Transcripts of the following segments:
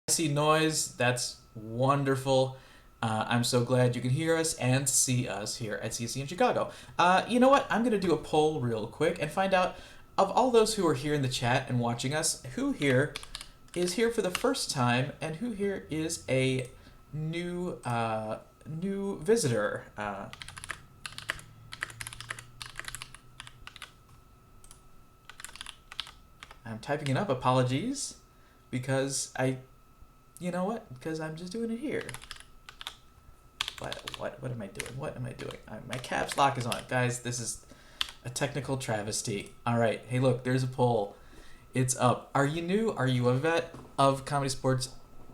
See noise. That's wonderful. I'm so glad you can hear us and see us here at CC in Chicago. You know what? I'm going to do a poll real quick and find out, of all those who are here in the chat and watching us, who here is here for the first time and who here is a new visitor. I'm typing it up. Apologies, because you know what? Because I'm just doing it here. What am I doing? What am I doing? My caps lock is on. Guys, this is a technical travesty. All right. Hey, look, there's a poll. It's up. Are you new? Are you a vet of Comedy Sports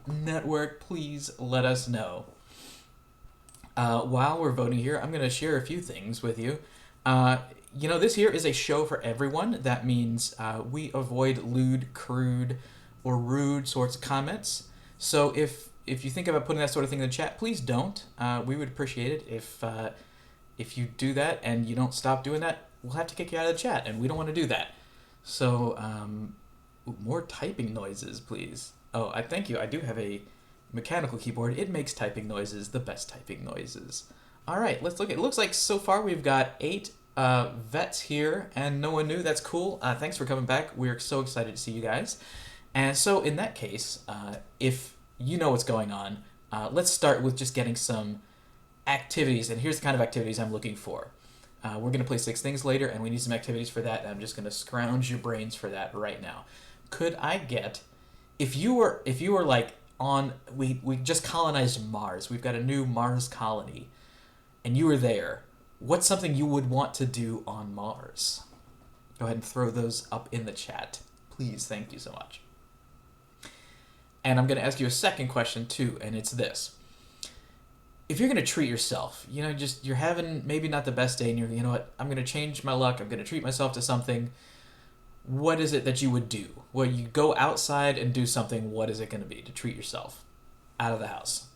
Network? Please let us know. While we're voting here, I'm going to share a few things with you. You know, this here is a show for everyone. That means we avoid lewd, crude, or rude sorts of comments. So if you think about putting that sort of thing in the chat, please don't. We would appreciate it if you do that and you don't stop doing that. We'll have to kick you out of the chat, and we don't want to do that. So more typing noises, please. Oh, I thank you. I do have a mechanical keyboard. It makes typing noises the best typing noises. All right, let's look. It looks like so far we've got 8 vets here, and no one new. That's cool. Thanks for coming back. We're so excited to see you guys. And so in that case, if you know what's going on, let's start with just getting some activities. And here's the kind of activities I'm looking for. We're going to play 6 things later, and we need some activities for that. And I'm just going to scrounge your brains for that right now. Could I get, if you were like on, we just colonized Mars. We've got a new Mars colony, and you were there. What's something you would want to do on Mars? Go ahead and throw those up in the chat, please. Thank you so much. And I'm going to ask you a second question too, and it's this. If you're going to treat yourself, you know, just you're having maybe not the best day, and you know what, I'm going to change my luck, I'm going to treat myself to something, what is it that you would do? Well, you go outside and do something, what is it going to be to treat yourself out of the house?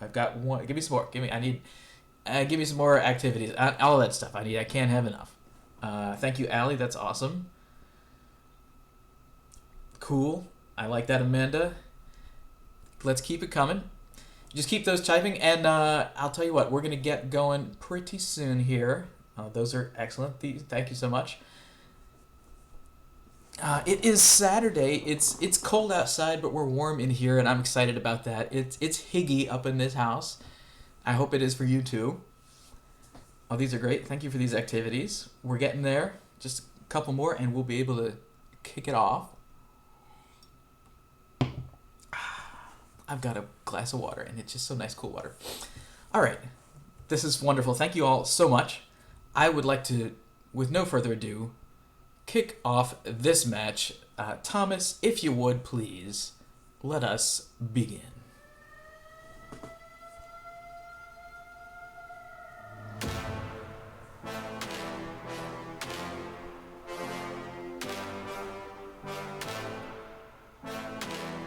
I've got one, give me some more, give me some more activities, all that stuff I can't have enough. Thank you, Allie, that's awesome. Cool. I like that, Amanda. Let's keep it coming. Just keep those typing, and I'll tell you what, we're going to get going pretty soon here. Those are excellent. Thank you so much. It is Saturday. It's cold outside, but we're warm in here, and I'm excited about that. It's higgy up in this house. I hope it is for you too. Oh, these are great. Thank you for these activities. We're getting there. Just a couple more, and we'll be able to kick it off. I've got a glass of water, and it's just so nice, cool water. All right. This is wonderful. Thank you all so much. I would like to, with no further ado, kick off this match. Thomas, if you would, please, let us begin.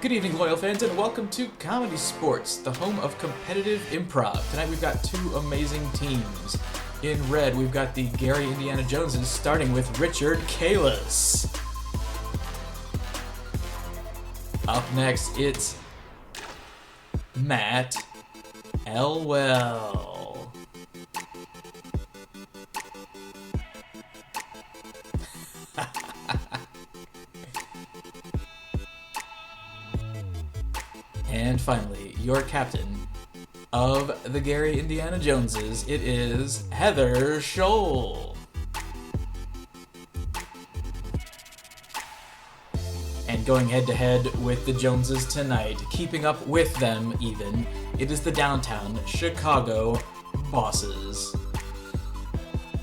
Good evening, loyal fans, and welcome to Comedy Sports, the home of competitive improv. Tonight we've got 2 amazing teams. In red, we've got the Gary Indiana Joneses, starting with Richard Kalis. Up next, it's Matt Elwell. And finally, your captain of the Gary Indiana Joneses, it is Heather Scholl. And going head-to-head with the Joneses tonight, keeping up with them even, it is the downtown Chicago Bosses.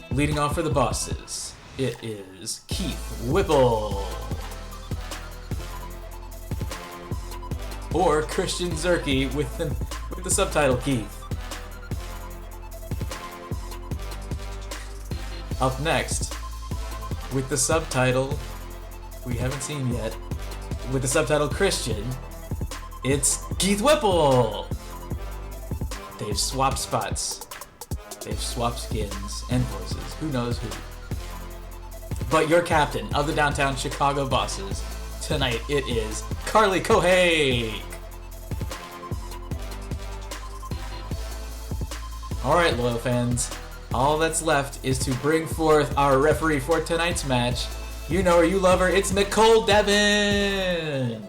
Leading off for the Bosses, it is Keith Whipple. Or Christian Zerke with the subtitle Keith. Up next, with the subtitle we haven't seen yet, with the subtitle Christian, it's Keith Whipple! They've swapped spots. They've swapped skins and voices. Who knows who? But your captain of the downtown Chicago Bosses, tonight it is Carly Kohake! Alright, loyal fans. All that's left is to bring forth our referee for tonight's match. You know her, you love her, it's Nicole Devin!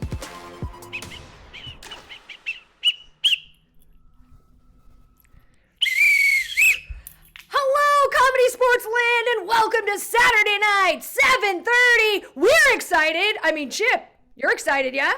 Hello, Comedy Sports Land, and welcome to Saturday night, 7:30. We're excited. I mean, Chip, you're excited, yeah?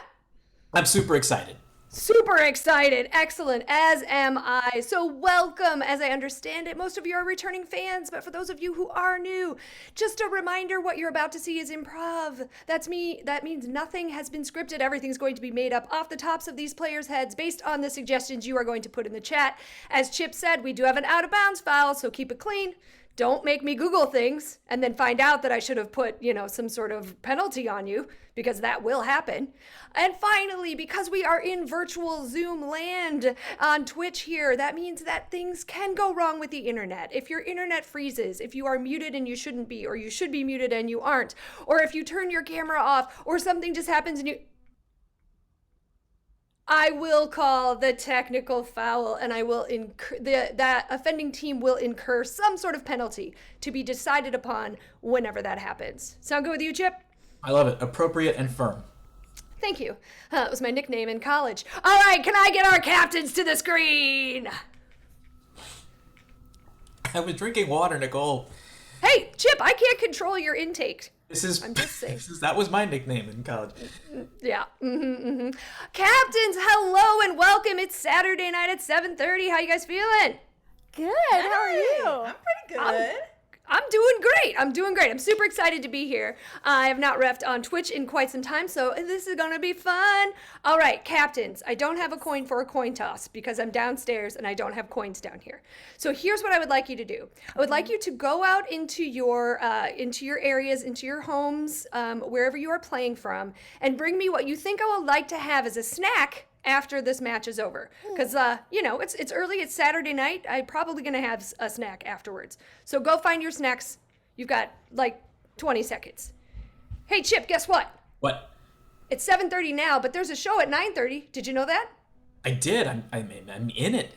I'm super excited. Super excited. Excellent, as am I. So welcome. As I understand it, most of you are returning fans, but for those of you who are new, just a reminder, what you're about to see is improv. That means nothing has been scripted. Everything's going to be made up off the tops of these players' heads based on the suggestions you are going to put in the chat. As Chip said, we do have an out-of-bounds foul, so keep it clean. Don't make me Google things and then find out that I should have put, some sort of penalty on you, because that will happen. And finally, because we are in virtual Zoom land on Twitch here, that means that things can go wrong with the internet. If your internet freezes, if you are muted and you shouldn't be, or you should be muted and you aren't, or if you turn your camera off, or something just happens and I will call the technical foul, and I will that offending team will incur some sort of penalty to be decided upon whenever that happens. Sound good with you, Chip? I love it. Appropriate and firm. Thank you. That was my nickname in college. All right, can I get our captains to the screen? I was drinking water, Nicole. Hey, Chip, I can't control your intake. I'm just saying. That was my nickname in college. Yeah. Captains, hello and welcome. It's Saturday night at 7:30. How you guys feeling? Good. How are you? I'm pretty good. I'm doing great. I'm super excited to be here. I have not refed on Twitch in quite some time, so this is going to be fun. All right, captains, I don't have a coin for a coin toss because I'm downstairs and I don't have coins down here. So here's what I would like you to do. I would like you to go out into your areas, into your homes, wherever you are playing from, and bring me what you think I would like to have as a snack after this match is over, because it's early, it's Saturday night. I'm probably gonna have a snack afterwards, so go find your snacks. You've got like 20 seconds. Hey, Chip, guess what? What? It's 7:30 now, but there's a show at 9:30. Did you know that? I did. I'm in it.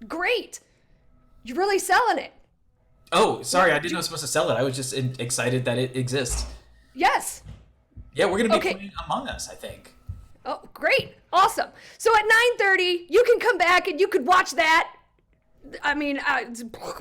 Great. You're really selling it. Oh, sorry, I didn't know I was supposed to sell it. I was just excited that it exists. Yes. Yeah, we're gonna be playing Among Us, I think. Oh, great. Awesome. So at 9:30, you can come back and you could watch that. I mean,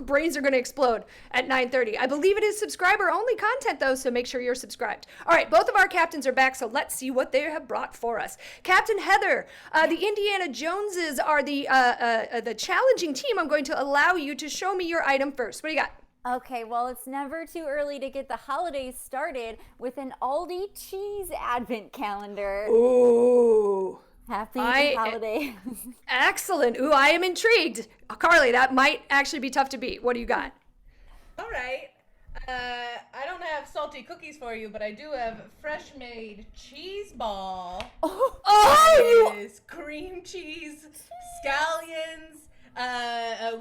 brains are going to explode at 9:30. I believe it is subscriber-only content, though, so make sure you're subscribed. All right, both of our captains are back, so let's see what they have brought for us. Captain Heather, the Indiana Joneses are the challenging team. I'm going to allow you to show me your item first. What do you got? Okay, well, it's never too early to get the holidays started with an Aldi cheese advent calendar. Ooh. Happy holidays. Excellent. Ooh, I am intrigued. Carly, that might actually be tough to beat. What do you got? All right. I don't have salty cookies for you, but I do have fresh made cheese ball. Oh, It is cream cheese, scallions,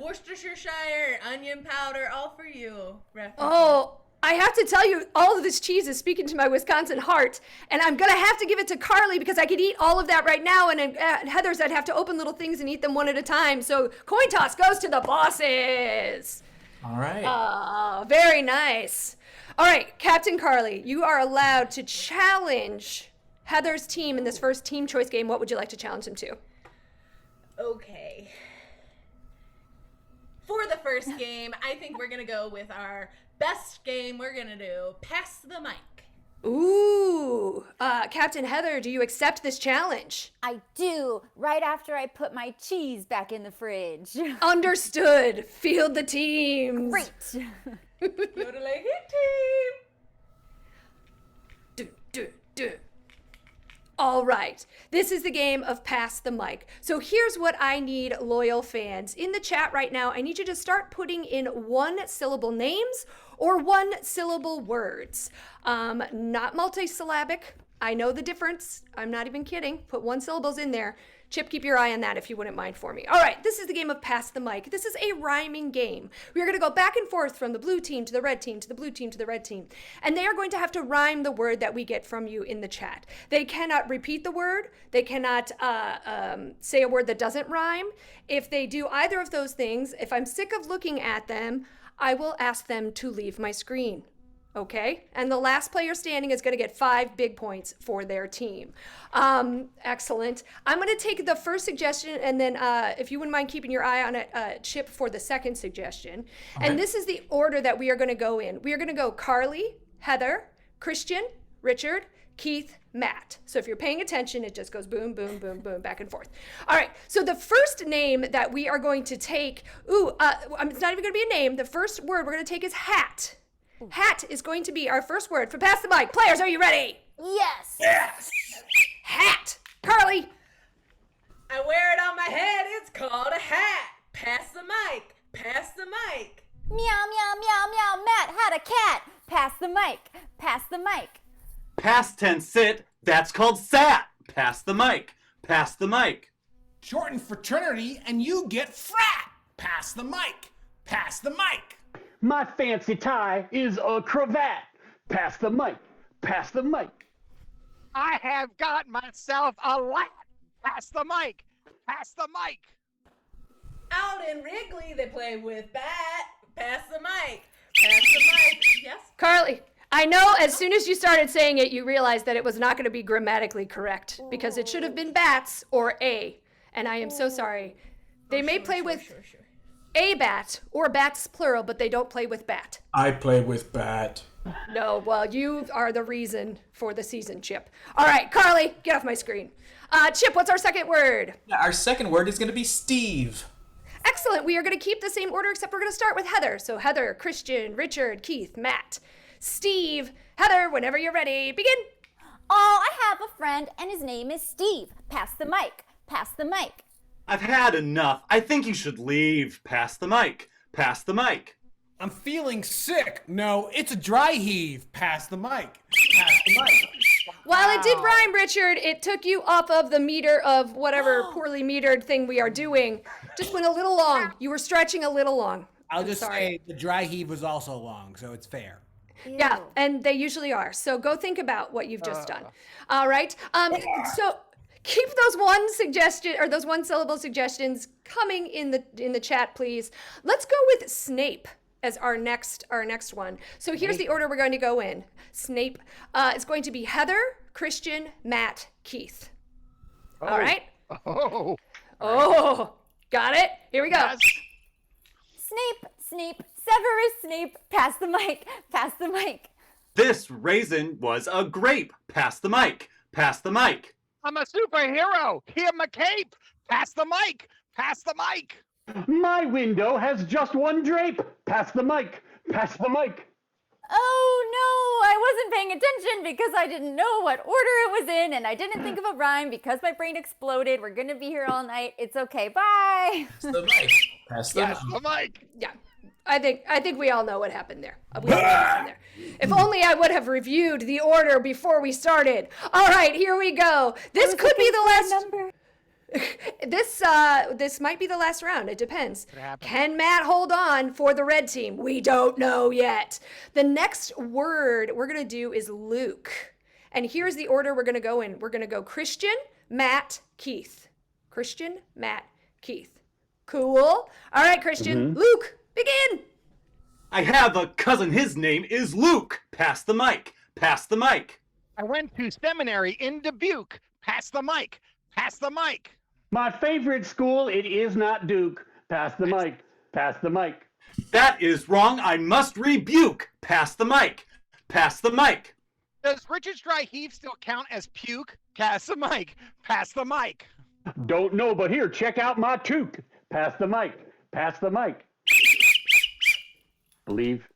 Worcestershire, onion powder, all for you. Oh, I have to tell you, all of this cheese is speaking to my Wisconsin heart, and I'm going to have to give it to Carly because I could eat all of that right now, and at Heather's, I'd have to open little things and eat them one at a time. So coin toss goes to the bosses. All right. Oh, very nice. All right, Captain Carly, you are allowed to challenge Heather's team in this first team choice game, what would you like to challenge them to? Okay. For the first game, I think we're going to go with our best game. We're going to do Pass the Mic. Ooh, Captain Heather, do you accept this challenge? I do, right after I put my cheese back in the fridge. Understood. Field the teams. Great. Yodeling hit team. Do. All right, this is the game of Pass the Mic. So here's what I need, loyal fans. In the chat right now, I need you to start putting in one-syllable names or one-syllable words. Not multisyllabic. I know the difference. I'm not even kidding. Put one syllables in there. Chip, keep your eye on that if you wouldn't mind for me. All right, this is the game of Pass the Mic. This is a rhyming game. We are going to go back and forth from the blue team to the red team to the blue team to the red team. And they are going to have to rhyme the word that we get from you in the chat. They cannot repeat the word. They cannot say a word that doesn't rhyme. If they do either of those things, if I'm sick of looking at them, I will ask them to leave my screen. Okay, and the last player standing is going to get 5 big points for their team. Excellent. I'm going to take the first suggestion, and then if you wouldn't mind keeping your eye on it, Chip, for the second suggestion. Okay. And this is the order that we are going to go in. We are going to go Carly, Heather, Christian, Richard, Keith, Matt. So if you're paying attention, it just goes boom, boom, boom, boom, back and forth. All right, so the first name that we are going to take, it's not even going to be a name. The first word we're going to take is hat. Hat is going to be our first word for Pass the Mic. Players, are you ready? Yes. Yes. Hat. Carly. I wear it on my head. It's called a hat. Pass the mic. Pass the mic. Meow, meow, meow, meow. Matt had a cat. Pass the mic. Pass the mic. Past tense sit, that's called sat. Pass the mic. Pass the mic. Shorten fraternity and you get frat. Pass the mic. Pass the mic. My fancy tie is a cravat. Pass the mic. Pass the mic. I have got myself a lat. Pass the mic. Pass the mic. Out in Wrigley, they play with bat. Pass the mic. Pass the mic. Yes? Carly, I know as soon as you started saying it, you realized that it was not going to be grammatically correct because it should have been bats or a. And I am so sorry. They may play with a bat or bats plural, but they don't play with bat. I play with bat. No, well, you are the reason for the season, Chip. All right, Carly, get off my screen. Chip, what's our second word? Yeah, our second word is going to be Steve. Excellent. We are going to keep the same order, except we're going to start with Heather. So Heather, Christian, Richard, Keith, Matt, Steve. Heather, whenever you're ready, begin. Oh, I have a friend, and his name is Steve. Pass the mic. Pass the mic. I've had enough. I think you should leave. Pass the mic. Pass the mic. I'm feeling sick. No, it's a dry heave. Pass the mic. Pass the mic. While it did rhyme, Richard, it took you off of the meter of whatever poorly metered thing we are doing. Just went a little long. You were stretching a little long. I'll just say the dry heave was also long, so it's fair. Yeah, and they usually are. So go think about what you've just done. All right. So keep those those one syllable suggestions coming in the chat, please. Let's go with Snape as our next one. So here's the order we're going to go in. Snape is going to be Heather, Christian, Matt, Keith. All right. Oh, got it. Here we go. Yes. Snape, Severus Snape. Pass the mic. Pass the mic. This raisin was a grape. Pass the mic. Pass the mic. I'm a superhero. Hear my cape. Pass the mic. Pass the mic. My window has just one drape. Pass the mic. Pass the mic. Oh no, I wasn't paying attention because I didn't know what order it was in, and I didn't think of a rhyme because my brain exploded. We're gonna be here all night. It's okay. Bye. Pass the mic. Pass the Yes, mic. the mic. Yeah. I think we all know what happened there. If only I would have reviewed the order before we started. All right, here we go. This could be the last number. This might be the last round. It depends. Can Matt hold on for the red team? We don't know yet. The next word we're going to do is Luke. And here's the order we're going to go in. We're going to go Christian, Matt, Keith. Christian, Matt, Keith. Cool. All right, Christian. Luke, begin. I have a cousin. His name is Luke. Pass the mic. Pass the mic. I went to seminary in Dubuque. Pass the mic. Pass the mic. My favorite school, it is not Duke. Pass the mic. Pass the mic. That is wrong. I must rebuke. Pass the mic. Pass the mic. Does Richard's dry heave still count as puke? Pass the mic. Pass the mic. Don't know, but here, check out my toque. Pass the mic. Pass the mic. Believe.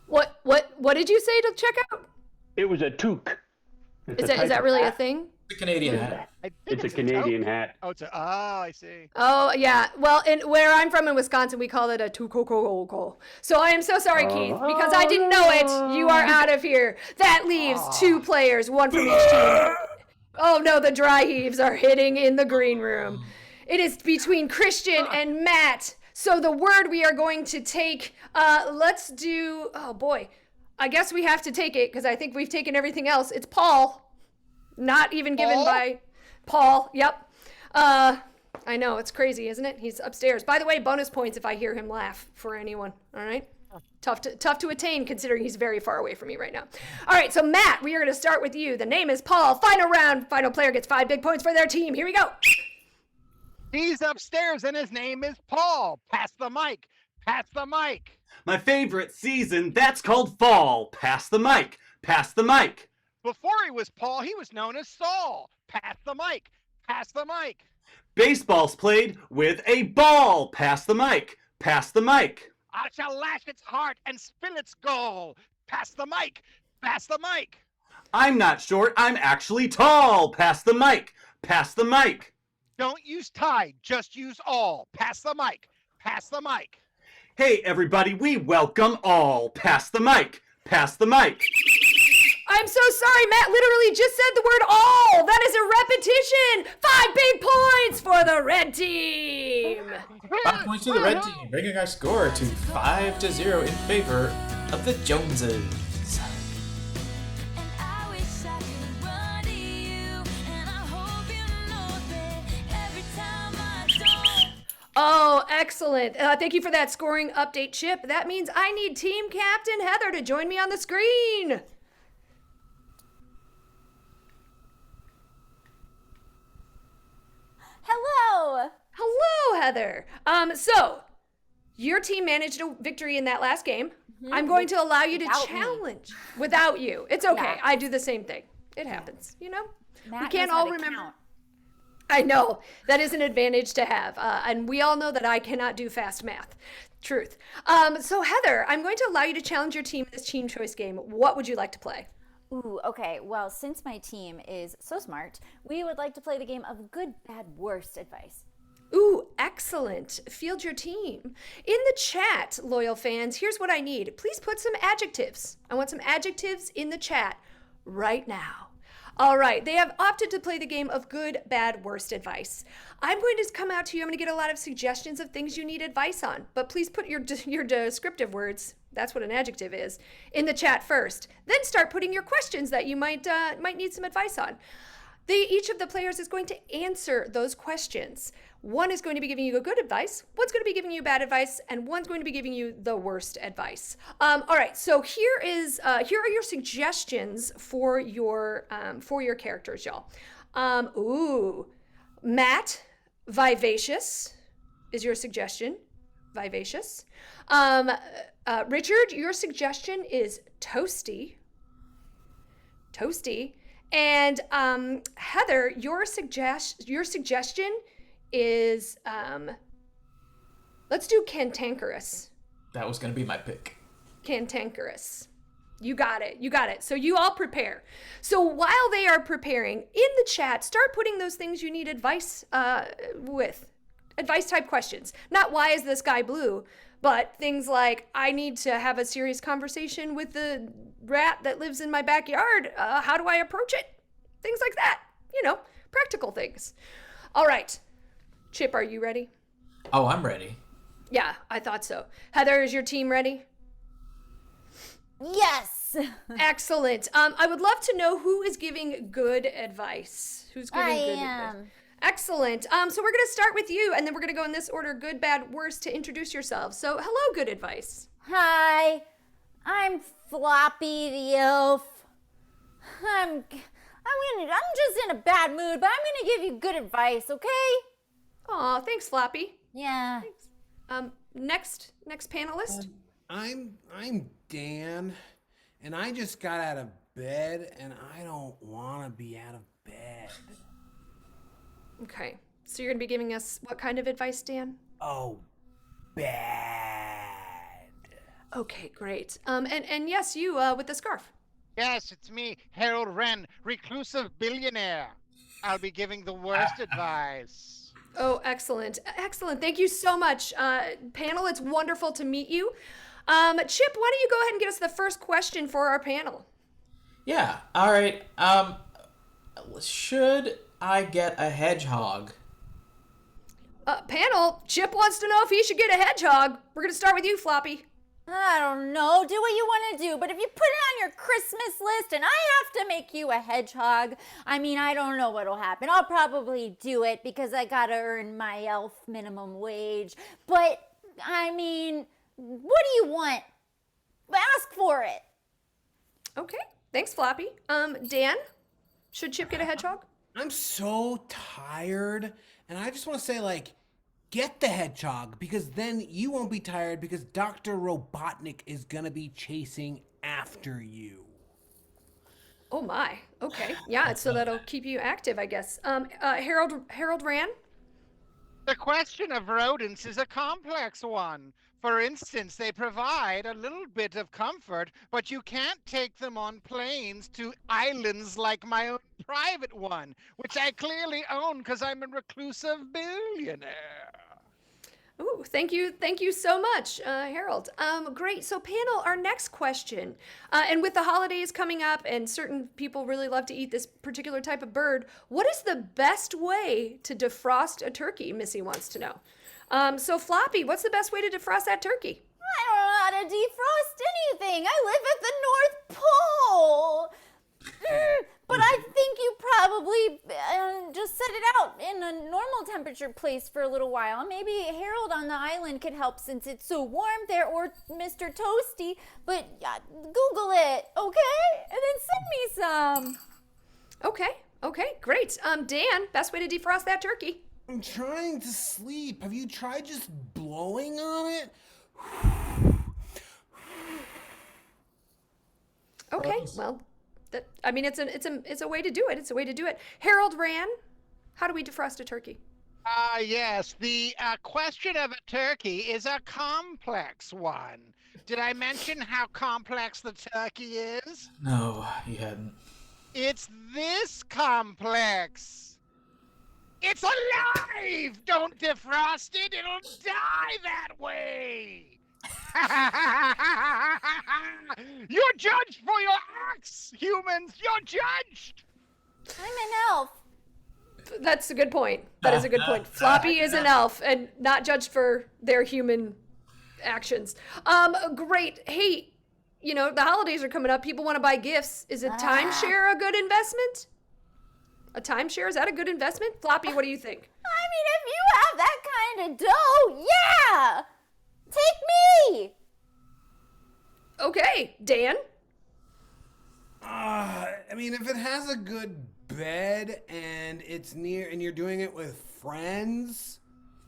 What did you say to check out? It was a toque. Is that really a thing? The Canadian hat. I think It's a Canadian hat. Oh, I see. Oh yeah. Well, where I'm from in Wisconsin, we call it a tukoko. So I am so sorry, Keith, because I didn't know it. You are out of here. That leaves 2 players, 1 from each team. Oh no, the dry heaves are hitting in the green room. It is between Christian and Matt. So the word we are going to take, let's do, oh boy. I guess we have to take it because I think we've taken everything else. It's Paul. Not even given by Paul. Yep. I know, it's crazy, isn't it? He's upstairs. By the way, bonus points if I hear him laugh for anyone. All right? Tough to attain considering he's very far away from me right now. All right, so Matt, we are going to start with you. The name is Paul. Final round. Final player gets 5 big points for their team. Here we go. He's upstairs and his name is Paul. Pass the mic. Pass the mic. My favorite season, that's called fall. Pass the mic. Pass the mic. Before he was Paul, he was known as Saul. Pass the mic. Pass the mic. Baseball's played with a ball. Pass the mic. Pass the mic. I shall lash its heart and spill its gall. Pass the mic. Pass the mic. I'm not short, I'm actually tall. Pass the mic. Pass the mic. Don't use tide, just use all. Pass the mic. Pass the mic. Hey everybody, we welcome all. Pass the mic. Pass the mic. I'm so sorry, Matt literally just said the word all. That is a repetition. 5 big points for the red team. 5 points to the red team, bringing our score to 5-0 in favor of the Joneses. Oh, excellent. Thank you for that scoring update, Chip. That means I need team captain Heather to join me on the screen. Hello. Hello, Heather. So your team managed a victory in that last game. I'm going to allow you to challenge without you. It's okay. Yeah. I do the same thing. It happens, you know? Matt we can't knows how all to remember. count. I know. That is an advantage to have. And we all know that I cannot do fast math. Truth. So Heather, I'm going to allow you to challenge your team in this team choice game. What would you like to play? Ooh, okay. Well, since my team is so smart, we would like to play the game of good, bad, worst advice. Ooh, excellent. Field your team. In the chat, loyal fans, here's what I need. Please put some adjectives. I want some adjectives in the chat right now. All right, they have opted to play the game of good, bad, worst advice. I'm going to come out to you. I'm going to get a lot of suggestions of things you need advice on, but please put your descriptive words, that's what an adjective is, in the chat first. Then start putting your questions that you might need some advice on. Each of the players is going to answer those questions. One is going to be giving you good advice, one's going to be giving you bad advice, and one's going to be giving you the worst advice. All right, so here are your suggestions for your characters, y'all. Matt, vivacious is your suggestion. Vivacious. Richard, your suggestion is toasty. Toasty. And Heather, your suggestion is let's do cantankerous. That was going to be my pick. Cantankerous. You got it. So you all prepare. So while they are preparing, in the chat, start putting those things you need advice with. Advice type questions. Not why is the sky blue, but things like I need to have a serious conversation with the rat that lives in my backyard. How do I approach it? Things like that. You know, practical things. All right. Chip, are you ready? Oh, I'm ready. Yeah, I thought so. Heather, is your team ready? Yes. Excellent. I would love to know who is giving good advice. Who's giving good advice? Excellent. So we're going to start with you, and then we're going to go in this order, good, bad, worst, to introduce yourselves. So hello, good advice. Hi, I'm Floppy the elf. I'm just in a bad mood, but I'm gonna give you good advice, okay? Aw, thanks, Floppy. Yeah. Next panelist. I'm Dan, and I just got out of bed, and I don't want to be out of bed. Okay, so you're gonna be giving us what kind of advice, Dan? Oh, bad. Okay, great. And yes, you with the scarf. Yes, it's me, Harold Wren, reclusive billionaire. I'll be giving the worst advice. Oh, excellent. Excellent. Thank you so much. Panel, it's wonderful to meet you. Chip, why don't you go ahead and get us the first question for our panel? Yeah. All right. Should I get a hedgehog? Panel, Chip wants to know if he should get a hedgehog. We're going to start with you, Floppy. I don't know. Do what you want to do, but if you put it on your Christmas list and I have to make you a hedgehog, I mean, I don't know what'll happen. I'll probably do it because I gotta earn my elf minimum wage. But, I mean, what do you want? Ask for it. Okay. Thanks, Floppy. Dan, should Chip get a hedgehog? I'm so tired, and I just want to say, like, get the hedgehog, because then you won't be tired because Dr. Robotnik is gonna be chasing after you. Oh my. Okay. Yeah, so that'll keep you active, I guess. Harold Rand? The question of rodents is a complex one. For instance, they provide a little bit of comfort, but you can't take them on planes to islands like my own private one, which I clearly own because I'm a reclusive billionaire. Ooh, thank you so much, Harold. Great. So, panel, our next question, and with the holidays coming up, and certain people really love to eat this particular type of bird, what is the best way to defrost a turkey? Missy wants to know. So, Floppy, what's the best way to defrost that turkey? I don't know how to defrost anything. I live at the North Pole. But I think you probably just set it out in a normal temperature place for a little while. Maybe Harold on the island could help since it's so warm there, or Mr. Toasty. But Google it, okay? And then send me some. Okay, great. Dan, best way to defrost that turkey? I'm trying to sleep. Have you tried just blowing on it? Okay, well, it's a way to do it. It's a way to do it. Harold Rand, how do we defrost a turkey? Yes, the question of a turkey is a complex one. Did I mention how complex the turkey is? No, you hadn't. It's this complex. It's alive! Don't defrost it, it'll die that way! You're judged for your acts, humans! You're judged! I'm an elf. That's a good point. That is a good point. Floppy is an elf and not judged for their human actions. Great. Hey, the holidays are coming up. People want to buy gifts. Is a timeshare a good investment? A timeshare, is that a good investment? Floppy, what do you think? I mean, if you have that kind of dough, yeah! Take me! Okay, Dan? I mean, if it has a good bed and it's near and you're doing it with friends,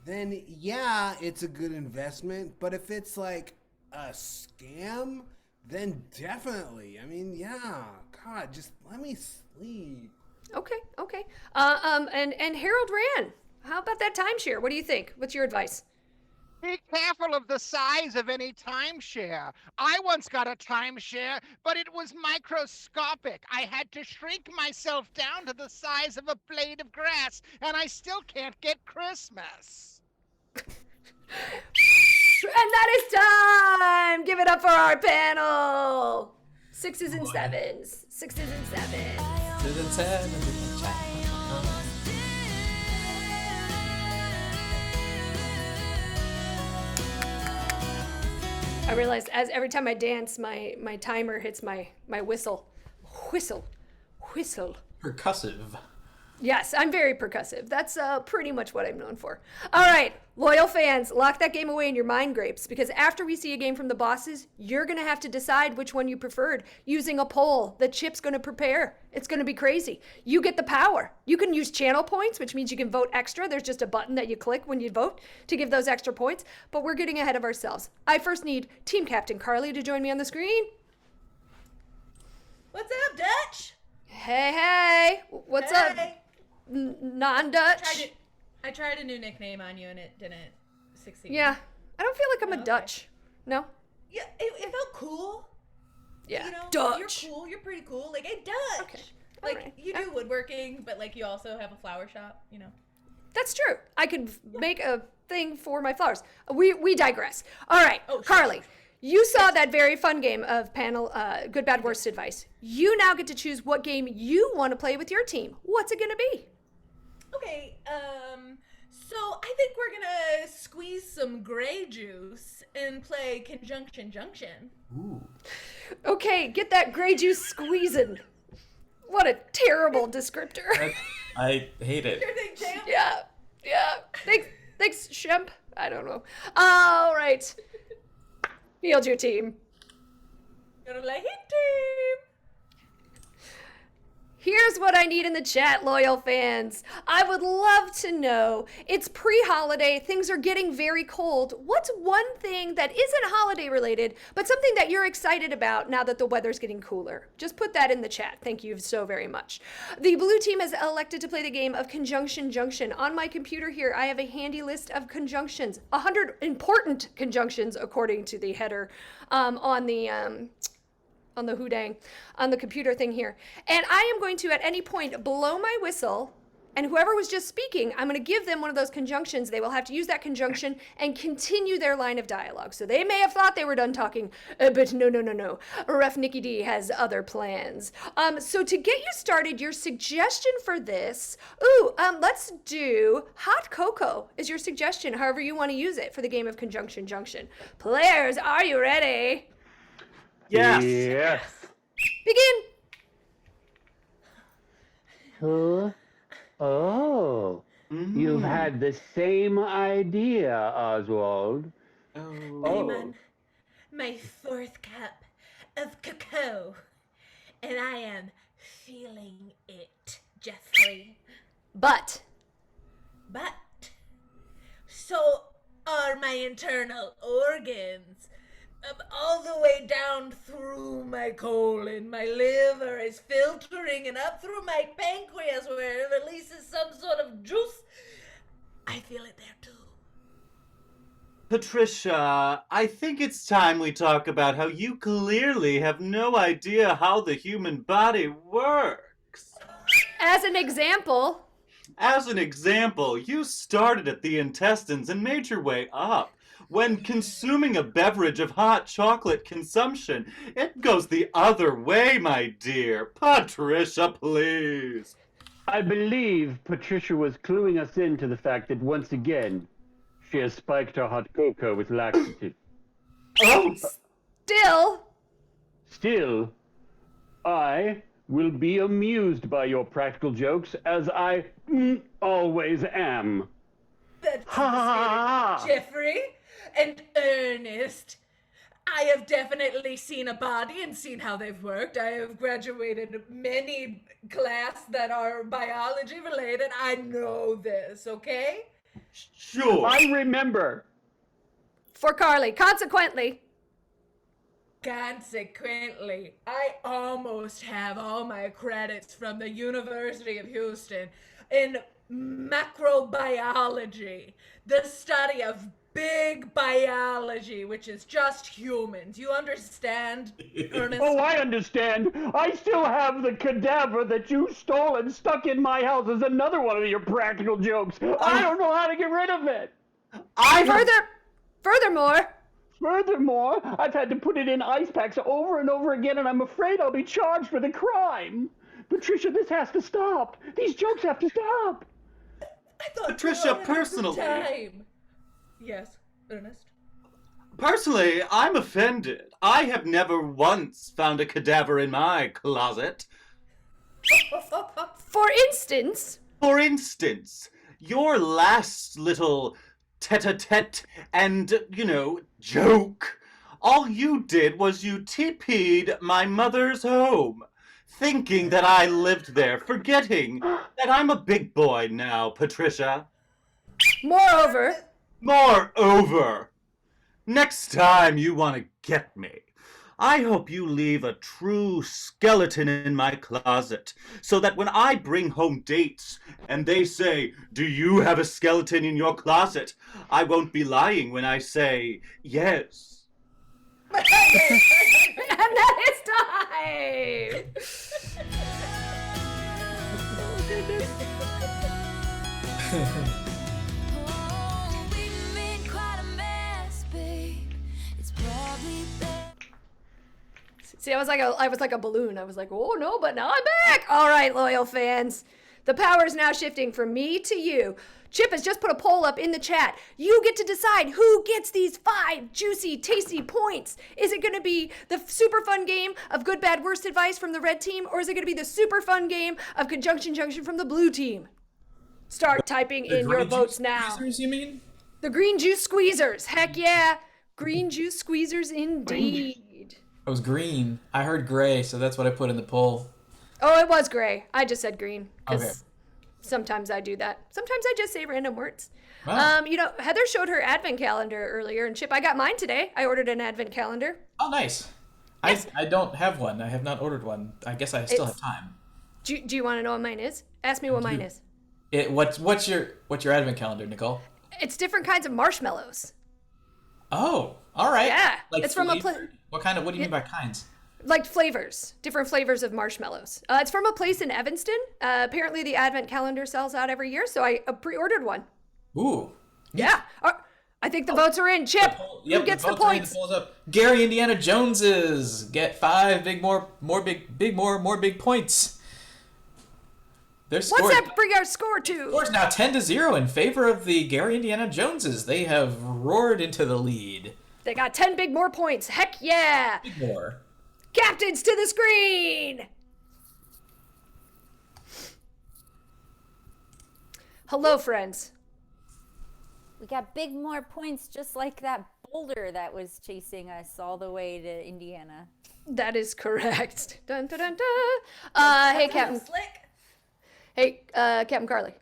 then yeah, it's a good investment. But if it's like a scam, then definitely. I mean, yeah, God, just let me sleep. Okay. And Harold Rand, how about that timeshare? What do you think? What's your advice? Be careful of the size of any timeshare. I once got a timeshare, but it was microscopic. I had to shrink myself down to the size of a blade of grass, and I still can't get Christmas. And that is time! Give it up for our panel! Sixes and sevens. I realized every time I dance, my timer hits my whistle. Whistle. Percussive. Yes, I'm very percussive. That's pretty much what I'm known for. All right, loyal fans, lock that game away in your mind grapes, because after we see a game from the bosses, you're going to have to decide which one you preferred using a poll that Chip's going to prepare. It's going to be crazy. You get the power. You can use channel points, which means you can vote extra. There's just a button that you click when you vote to give those extra points, but we're getting ahead of ourselves. I first need Team Captain Carly to join me on the screen. What's up, Dutch? Hey, what's up? Non-Dutch? I tried a new nickname on you and it didn't succeed. Yeah, I don't feel like I'm a okay. Dutch. No? Yeah, it felt cool. Yeah, You know, Dutch. You're cool. You're pretty cool. Like, hey, Dutch. Okay. Like, Alright. you do woodworking, but like you also have a flower shop, you know. That's true. I could make a thing for my flowers. We digress. All right, Oh, sure, Carly, sure. you saw that very fun game of panel good, bad, worst advice. You now get to choose what game you want to play with your team. What's it going to be? Okay, so I think we're gonna squeeze some gray juice and play Conjunction Junction. Ooh. Okay, get that gray juice squeezing. What a terrible descriptor. I hate it. Sure thing, champ. Yeah. Thanks, Shemp. I don't know. All right. Field your team. Gonna play hit team. Here's what I need in the chat, loyal fans. I would love to know. It's pre-holiday. Things are getting very cold. What's one thing that isn't holiday related, but something that you're excited about now that the weather's getting cooler? Just put that in the chat. Thank you so very much. The blue team has elected to play the game of Conjunction Junction. On my computer here, I have a handy list of conjunctions. 100 important conjunctions, according to the header on the Houdang, on the computer thing here. And I am going to, at any point, blow my whistle, and whoever was just speaking, I'm going to give them one of those conjunctions. They will have to use that conjunction and continue their line of dialogue. So they may have thought they were done talking, but no. Ref Nikki D has other plans. So to get you started, your suggestion for this, let's do hot cocoa is your suggestion, however you want to use it for the game of Conjunction Junction. Players, are you ready? Yes. Yes. Begin. Huh? Oh. You've had the same idea, Oswald. Oh. I'm on my 4th cup of cocoa, and I am feeling it, Jeffrey. But So are my internal organs. All the way down through my colon. My liver is filtering and up through my pancreas where it releases some sort of juice. I feel it there too. Patricia, I think it's time we talk about how you clearly have no idea how the human body works. as an example, As an example, you started at the intestines and made your way up. When consuming a beverage of hot chocolate consumption, it goes the other way, my dear. Patricia, please. I believe Patricia was cluing us into the fact that once again, she has spiked her hot cocoa with laxative. Oh, Still, I will be amused by your practical jokes, as I always am. That's Ha! the spirit, Jeffrey and Ernest. I have definitely seen a body and seen how they've worked. I have graduated many classes that are biology related. I know this, okay? sure. I remember. for Carly. Consequently, Consequently, I almost have all my credits from the University of Houston in macrobiology, the study of big biology, which is just humans. You understand, Ernest? Oh, I understand. I still have the cadaver that you stole and stuck in my house as another one of your practical jokes. I don't know how to get rid of it. furthermore, Furthermore, I've had to put it in ice packs over and over again, and I'm afraid I'll be charged with a crime. Patricia, this has to stop. These jokes have to stop. I thought Patricia, we all had a good personally. time. Yes, Ernest. Personally, I'm offended. I have never once found a cadaver in my closet. for instance, For instance, your last little tete-a-tete and, joke. All you did was you TP'd my mother's home, thinking that I lived there, forgetting that I'm a big boy now, Patricia. Moreover, Next time you want to get me, I hope you leave a true skeleton in my closet, so that when I bring home dates and they say, "Do you have a skeleton in your closet?" I won't be lying when I say, yes. and that is time. See, I was like a balloon. I was like, oh no, but now I'm back. All right, loyal fans. The power is now shifting from me to you. Chip has just put a poll up in the chat. You get to decide who gets these 5 juicy, tasty points. Is it going to be the super fun game of good, bad, worst advice from the red team, or is it going to be the super fun game of Conjunction Junction from the blue team? Start typing in your votes now. Squeezers, you mean? The green juice squeezers. Heck yeah. Green juice squeezers indeed. It was green. I heard gray, so that's what I put in the poll. Oh, it was gray. I just said green because Okay. sometimes I do that. Sometimes I just say random words. Wow. Heather showed her advent calendar earlier, and Chip, I got mine today. I ordered an advent calendar. Oh, nice. Yes. I don't have one. I have not ordered one. I guess I still have time. Do you want to know what mine is? Ask me what mine is. What's your advent calendar, Nicole? It's different kinds of marshmallows. Oh, all right. Yeah, Like it's from a flavored? What do you mean by kinds? Like flavors, different flavors of marshmallows. It's from a place in Evanston. Apparently the advent calendar sells out every year, so I pre-ordered one. Ooh. Yeah. I think the votes are in. Chip, who gets the votes are in, points? the poll's up. Gary Indiana Joneses get 5 more big points. Their score, What's that bring our score to? score's now 10-0 in favor of the Gary Indiana Joneses. They have roared into the lead. They got 10 big more points. Heck yeah. Big more. Captains to the screen. Hello, friends. We got big more points just like that boulder that was chasing us all the way to Indiana. That is correct. Dun, dun, dun, dun. Hey, Captain. Slick. Hey, Captain Carly.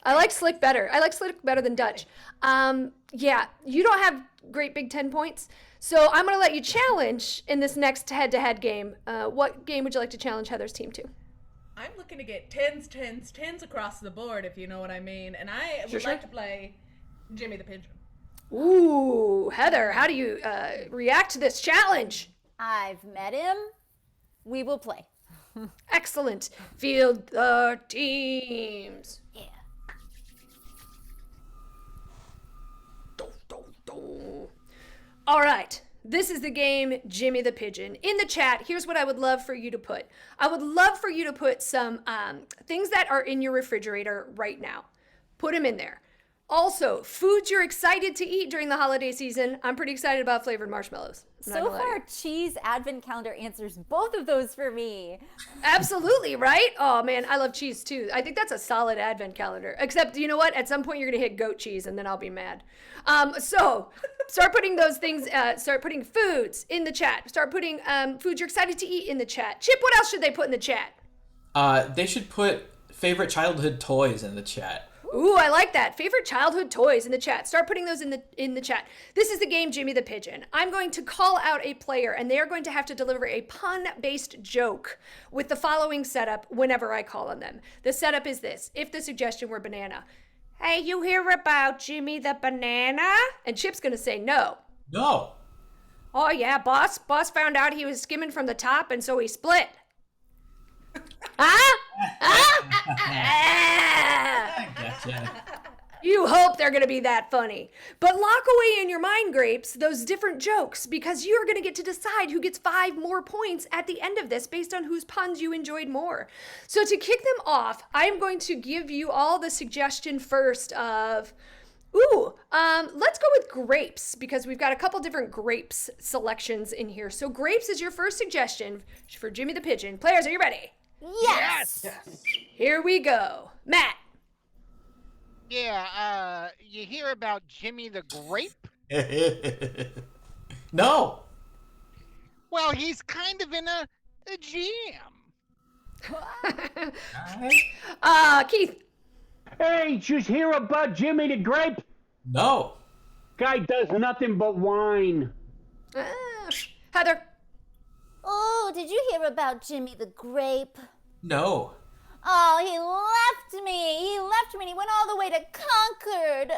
I like Slick better. I like Slick better than Dutch. Yeah, you don't have great big 10 points, so I'm going to let you challenge in this next head-to-head game. What game would you like to challenge Heather's team to? I'm looking to get tens across the board, if you know what I mean. And I would Sure. like to play Jimmy the Pigeon. Ooh, Heather, how do you react to this challenge? I've met him. We will play. Excellent. Field the teams. Yeah. All right. This is the game, Jimmy the Pigeon. In the chat, here's what I would love for you to put. I would love for you to put some things that are in your refrigerator right now. Put them in there. Also, foods you're excited to eat during the holiday season. I'm pretty excited about flavored marshmallows. I'm not So gonna lie to far, you. cheese advent calendar answers both of those for me. Absolutely, right? Oh man, I love cheese too. I think that's a solid advent calendar. Except, you know what? At some point you're gonna hit goat cheese and then I'll be mad. So start putting those things, start putting foods in the chat. Start putting foods you're excited to eat in the chat. Chip, what else should they put in the chat? They should put favorite childhood toys in the chat. Ooh, I like that. Favorite childhood toys in the chat. Start putting those in the chat. This is the game Jimmy the Pigeon. I'm going to call out a player and they are going to have to deliver a pun-based joke with the following setup whenever I call on them. The setup is this. If the suggestion were banana. Hey, you hear about Jimmy the Banana? And Chip's going to say no. No. Oh yeah, boss found out he was skimming from the top and so he split. Huh? Gotcha. You hope they're going to be that funny. But lock away in your mind grapes those different jokes because you're going to get to decide who gets 5 more points at the end of this based on whose puns you enjoyed more. So to kick them off, I'm going to give you all the suggestion first of, let's go with grapes because we've got a couple different grapes selections in here. So grapes is your first suggestion for Jimmy the Pigeon. Players, are you ready? Yes. Here we go. Matt. Yeah, you hear about Jimmy the Grape? No. Well, he's kind of in a jam. Keith. Hey, just hear about Jimmy the Grape? No. Guy does nothing but whine. Heather. Oh, did you hear about Jimmy the Grape? No. Oh, he left me. He left me and he went all the way to Concord.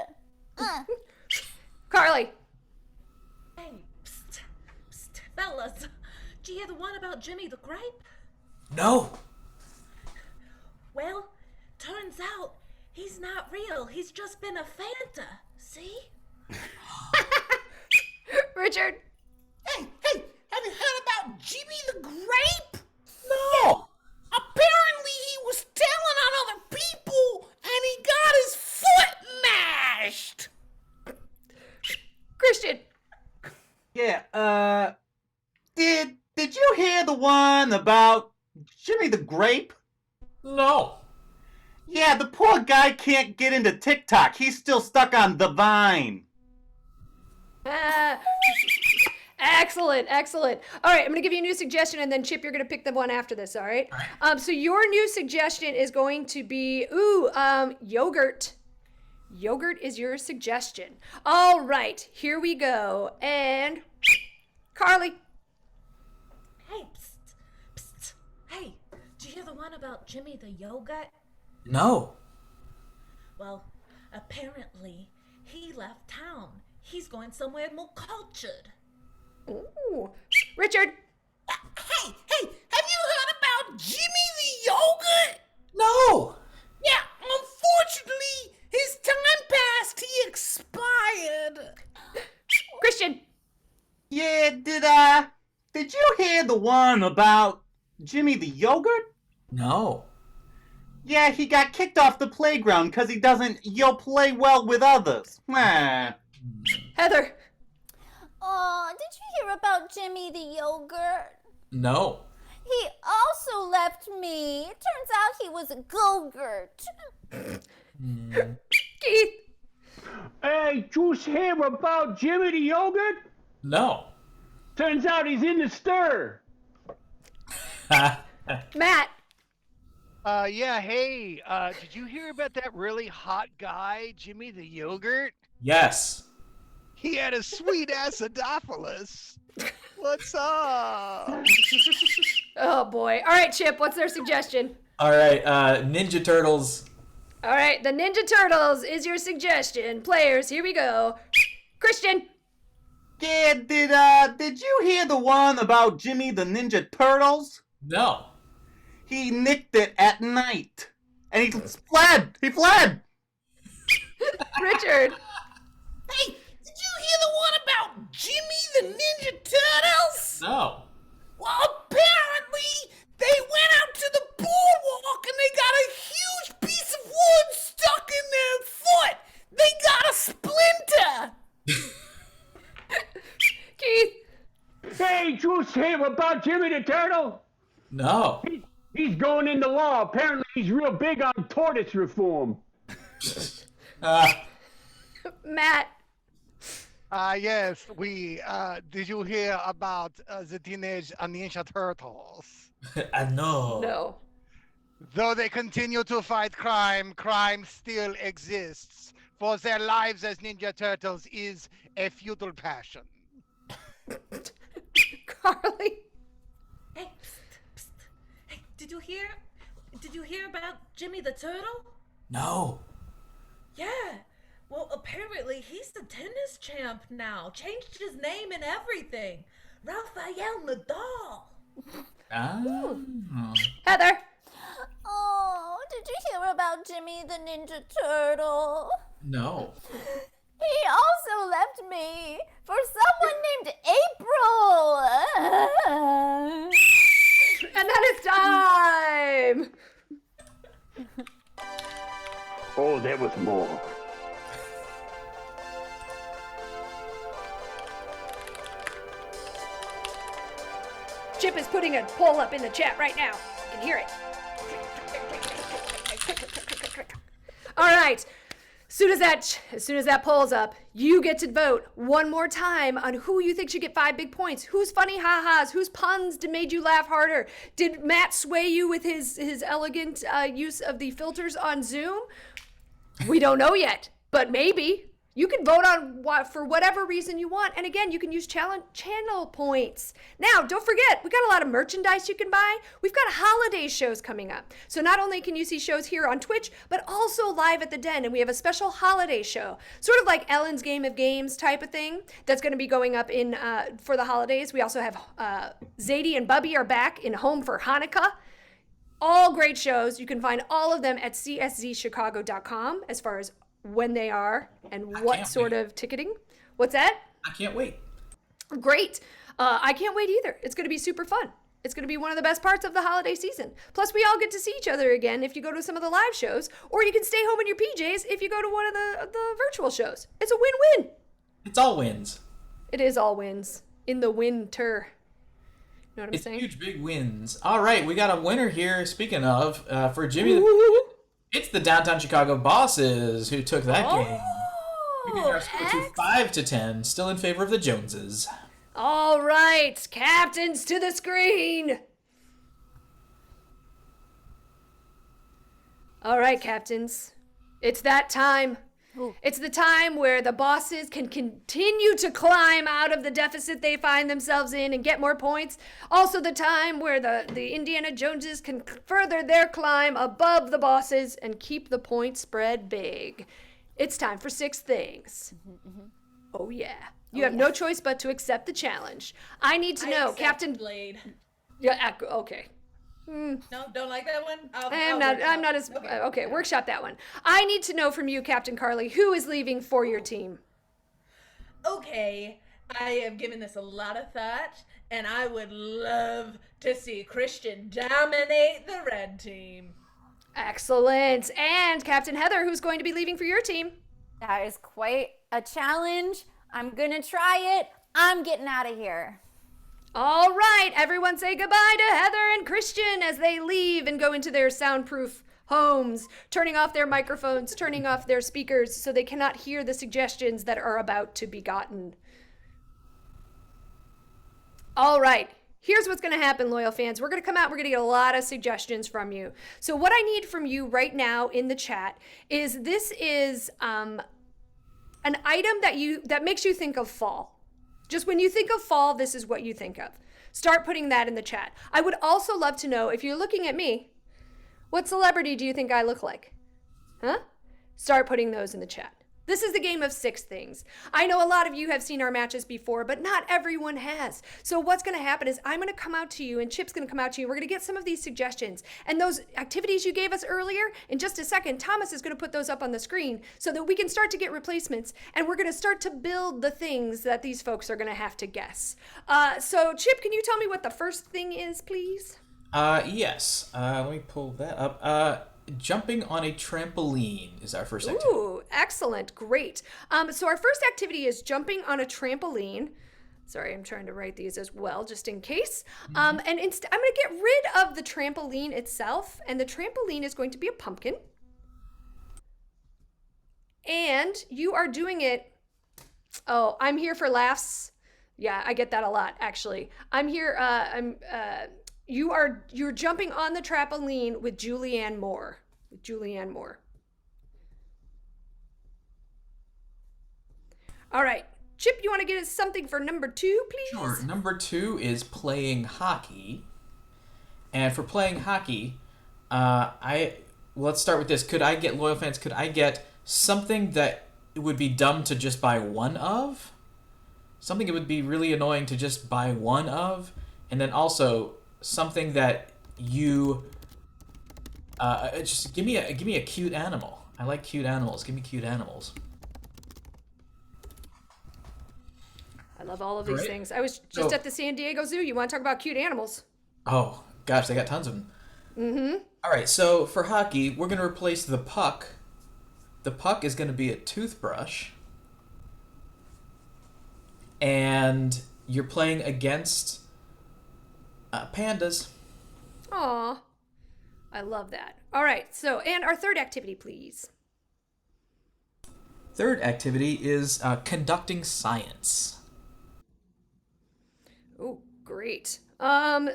Carly. Hey, psst, psst, fellas. Do you hear the one about Jimmy the Grape? No. Well, turns out he's not real. He's just been a Fanta. See? Richard. Hey, have you heard about Jimmy the Grape? No. Apparently he was telling on other people and he got his foot mashed. Christian. Yeah, did you hear the one about Jimmy the Grape? No. Yeah, the poor guy can't get into TikTok. He's still stuck on the Vine. Excellent. All right, I'm going to give you a new suggestion, and then Chip, you're going to pick the one after this, all right? So your new suggestion is going to be, yogurt. Yogurt is your suggestion. All right, here we go. And Carly. Hey, psst, psst. Hey, do you hear the one about Jimmy the Yogurt? No. Well, apparently he left town. He's going somewhere more cultured. Ooh. Richard. Hey, have you heard about Jimmy the Yogurt? No. Yeah, unfortunately, his time passed. He expired. Christian. Yeah, did you hear the one about Jimmy the Yogurt? No. Yeah, he got kicked off the playground because he doesn't play well with others. Heather. Oh, did you hear about Jimmy the Yogurt? No. He also left me. It turns out he was a Go-Gurt. Keith. Hey, just hear about Jimmy the Yogurt? No. Turns out he's in the stir. Matt. Yeah, hey, did you hear about that really hot guy, Jimmy the Yogurt? Yes. He had a sweet acidophilus. What's up? Oh, boy. All right, Chip, what's their suggestion? All right, Ninja Turtles. All right, the Ninja Turtles is your suggestion. Players, here we go. Christian. Yeah, did you hear the one about Jimmy the Ninja Turtles? No. He nicked it at night. And he fled! He fled! Richard. Hey, did you hear the one about Jimmy the Ninja Turtles? No. Well, apparently they went out to the boardwalk and they got a huge piece of wood stuck in their foot. They got a splinter. Keith. Hey, just hear about Jimmy the Turtle? No. He's going into law. Apparently he's real big on tortoise reform. Matt. Yes, did you hear about the Teenage Ninja Turtles? No. No. Though they continue to fight crime, crime still exists. For their lives as Ninja Turtles is a futile passion. Carly. Hey, psst, psst. Hey, did you hear about Jimmy the Turtle? No. Yeah. Well, apparently he's the tennis champ now. Changed his name and everything. Rafael Nadal. Heather. Oh, did you hear about Jimmy the Ninja Turtle? No. He also left me for someone named April. And then it's time. Oh, there was more. Chip is putting a poll up in the chat right now. I can hear it. All right. As soon as that poll's up, you get to vote one more time on who you think should get 5 big points. Whose funny ha-has, whose puns made you laugh harder? Did Matt sway you with his elegant use of the filters on Zoom? We don't know yet, but maybe. You can vote on for whatever reason you want. And again, you can use channel points. Now, don't forget, we got a lot of merchandise you can buy. We've got holiday shows coming up. So not only can you see shows here on Twitch, but also live at the Den. And we have a special holiday show, sort of like Ellen's Game of Games type of thing, that's going to be going up in for the holidays. We also have Zadie and Bubby are back in Home for Hanukkah. All great shows. You can find all of them at cszchicago.com as far as when they are and what sort of ticketing. What's that? I can't wait. Great. I can't wait either. It's going to be super fun. It's going to be one of the best parts of the holiday season. Plus, we all get to see each other again if you go to some of the live shows, or you can stay home in your PJs if you go to one of the virtual shows. It's a win-win. It's all wins. It is all wins in the winter. You know what I'm saying? Huge, big wins. All right, we got a winner here. Speaking of, for Jimmy, it's the Downtown Chicago Bosses who took that game. We got our score to 5-10, still in favor of the Joneses. All right, captains to the screen. All right, captains. It's that time. Ooh. It's the time where the Bosses can continue to climb out of the deficit they find themselves in and get more points. Also the time where the Indiana Joneses can further their climb above the Bosses and keep the point spread big. It's time for 6 things. Oh, yeah. You have no choice but to accept the challenge. I need to know, Captain Blade. Yeah, okay. No, don't like that one? I'm not as... Okay, workshop that one. I need to know from you, Captain Carly, who is leaving for your team? Okay, I have given this a lot of thought, and I would love to see Christian dominate the red team. Excellent. And Captain Heather, who's going to be leaving for your team? That is quite a challenge. I'm gonna try it. I'm getting out of here. All right, everyone say goodbye to Heather and Christian as they leave and go into their soundproof homes, turning off their microphones, turning off their speakers so they cannot hear the suggestions that are about to be gotten. All right, here's what's going to happen, loyal fans. We're going to come out, we're going to get a lot of suggestions from you. So what I need from you right now in the chat is this is an item that makes you think of fall. Just when you think of fall, this is what you think of. Start putting that in the chat. I would also love to know, if you're looking at me, what celebrity do you think I look like? Huh? Start putting those in the chat. This is the game of 6 things. I know a lot of you have seen our matches before, but not everyone has. So what's going to happen is I'm going to come out to you and Chip's going to come out to you. We're going to get some of these suggestions. And those activities you gave us earlier, in just a second, Thomas is going to put those up on the screen so that we can start to get replacements. And we're going to start to build the things that these folks are going to have to guess. So Chip, can you tell me what the first thing is, please? Yes. Let me pull that up. Jumping on a trampoline is our first activity. Ooh, excellent. Great. So our first activity is jumping on a trampoline. Sorry, I'm trying to write these as well, just in case. And I'm going to get rid of the trampoline itself, and the trampoline is going to be a pumpkin. And you are doing it... Oh, I'm here for laughs. Yeah, I get that a lot, actually. I'm here... You're jumping on the trampoline with Julianne Moore. All right. Chip, you want to get us something for number 2, please? Sure. Number 2 is playing hockey. And for playing hockey, let's start with this. Could I get something that it would be dumb to just buy one of? Something it would be really annoying to just buy one of? And then also something that you just give me a cute animal. I like cute animals. Give me cute animals. I love all of these things. I was just at the San Diego Zoo. You want to talk about cute animals? Oh gosh, they got tons of them. All right, so for hockey, we're gonna replace the puck. The puck is gonna be a toothbrush, and you're playing against pandas. Aw, I love that. All right, so, and our third activity, please. Third activity is conducting science. Oh, great.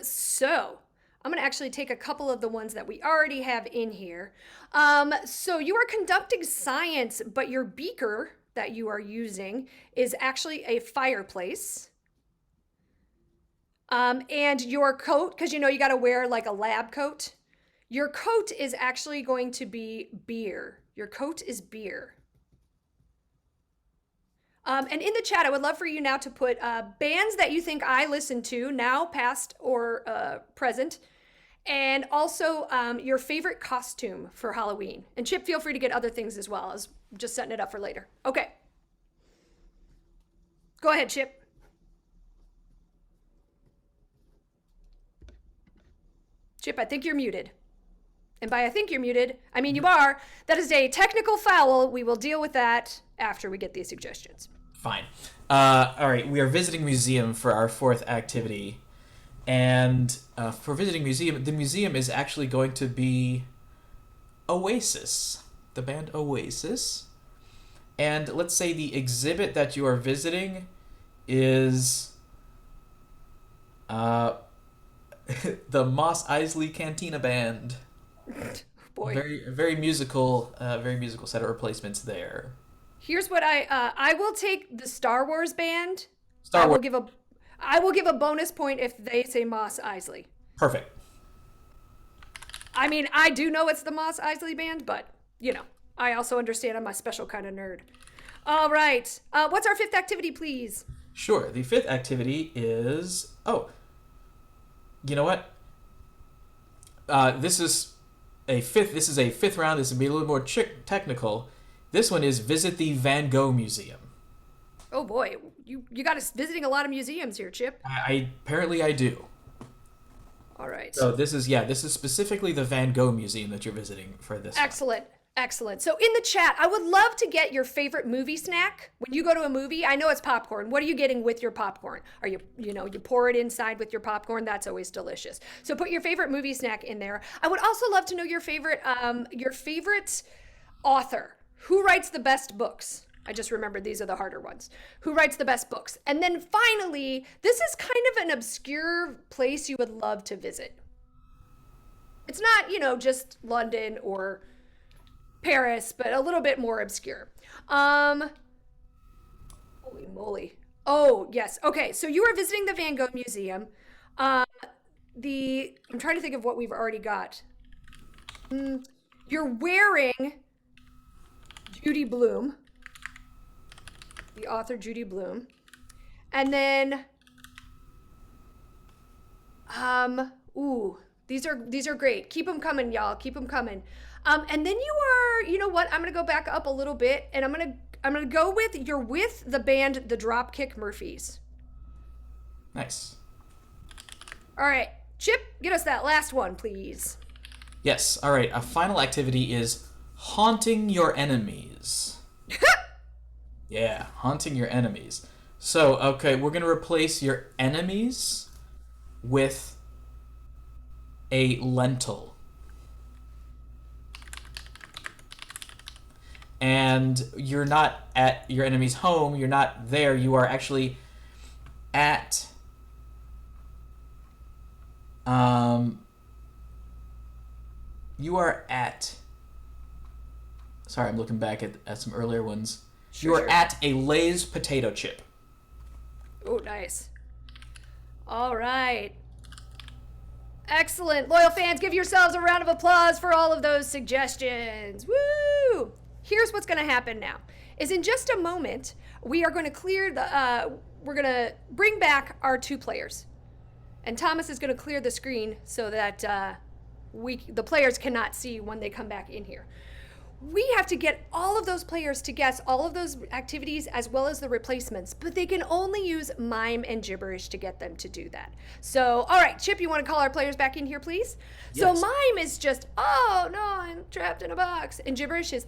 So I'm going to actually take a couple of the ones that we already have in here. So you are conducting science, but your beaker that you are using is actually a fireplace. And your coat, because you know you got to wear like a lab coat. Your coat is actually going to be beer. Your coat is beer. And in the chat, I would love for you now to put bands that you think I listen to, now, past, or present, and also your favorite costume for Halloween. And Chip, feel free to get other things as well. I was just setting it up for later. Okay. Go ahead, Chip. Chip, I think you're muted. And by I think you're muted, I mean you are. That is a technical foul. We will deal with that after we get these suggestions. Fine. All right, we are visiting museum for our fourth activity. And for visiting museum, the museum is actually going to be Oasis, the band Oasis. And let's say the exhibit that you are visiting is the Mos Eisley Cantina Band. Boy. Very musical set of replacements there. Here's what I will take the Star Wars band. Star Wars. I will give a bonus point if they say Mos Eisley. Perfect. I mean, I do know it's the Mos Eisley band, but you know, I also understand I'm a special kind of nerd. All right. What's our fifth activity, please? Sure. The fifth activity is you know what? This is a fifth round. This will be a little more technical. This one is visit the Van Gogh Museum. Oh boy, you got us visiting a lot of museums here, Chip. Apparently I do. All right. So this is specifically the Van Gogh Museum that you're visiting for this. Excellent. Excellent. So in the chat, I would love to get your favorite movie snack. When you go to a movie, I know it's popcorn. What are you getting with your popcorn? Are you pour it inside with your popcorn? That's always delicious. So put your favorite movie snack in there. I would also love to know your favorite author. Who writes the best books? I just remembered these are the harder ones. Who writes the best books? And then finally, this is kind of an obscure place you would love to visit. It's not, just London or Paris, but a little bit more obscure. Holy moly. Oh, yes. Okay, so you are visiting the Van Gogh Museum. I'm trying to think of what we've already got. You're wearing Judy Blume, the author Judy Blume. And then, these are great. Keep them coming, y'all. Keep them coming. And then you know what? I'm gonna go back up a little bit, and I'm gonna go you're with the band the Dropkick Murphys. Nice. All right, Chip, get us that last one, please. Yes. All right. A final activity is haunting your enemies. Yeah, haunting your enemies. So, okay, we're gonna replace your enemies with a lentil. And you're not at your enemy's home, you're not there, you are actually at sorry, I'm looking back at some earlier ones. Sure. At a Lay's potato chip. Oh, nice. All right. Excellent. Loyal fans, give yourselves a round of applause for all of those suggestions. Woo! Here's what's going to happen now. Is in just a moment, we are going to we're going to bring back our two players. And Thomas is going to clear the screen so that the players cannot see when they come back in here. We have to get all of those players to guess all of those activities as well as the replacements, but they can only use mime and gibberish to get them to do that. So, all right, Chip, you want to call our players back in here, please? Yes. So mime is just, oh no, I'm trapped in a box. And gibberish is,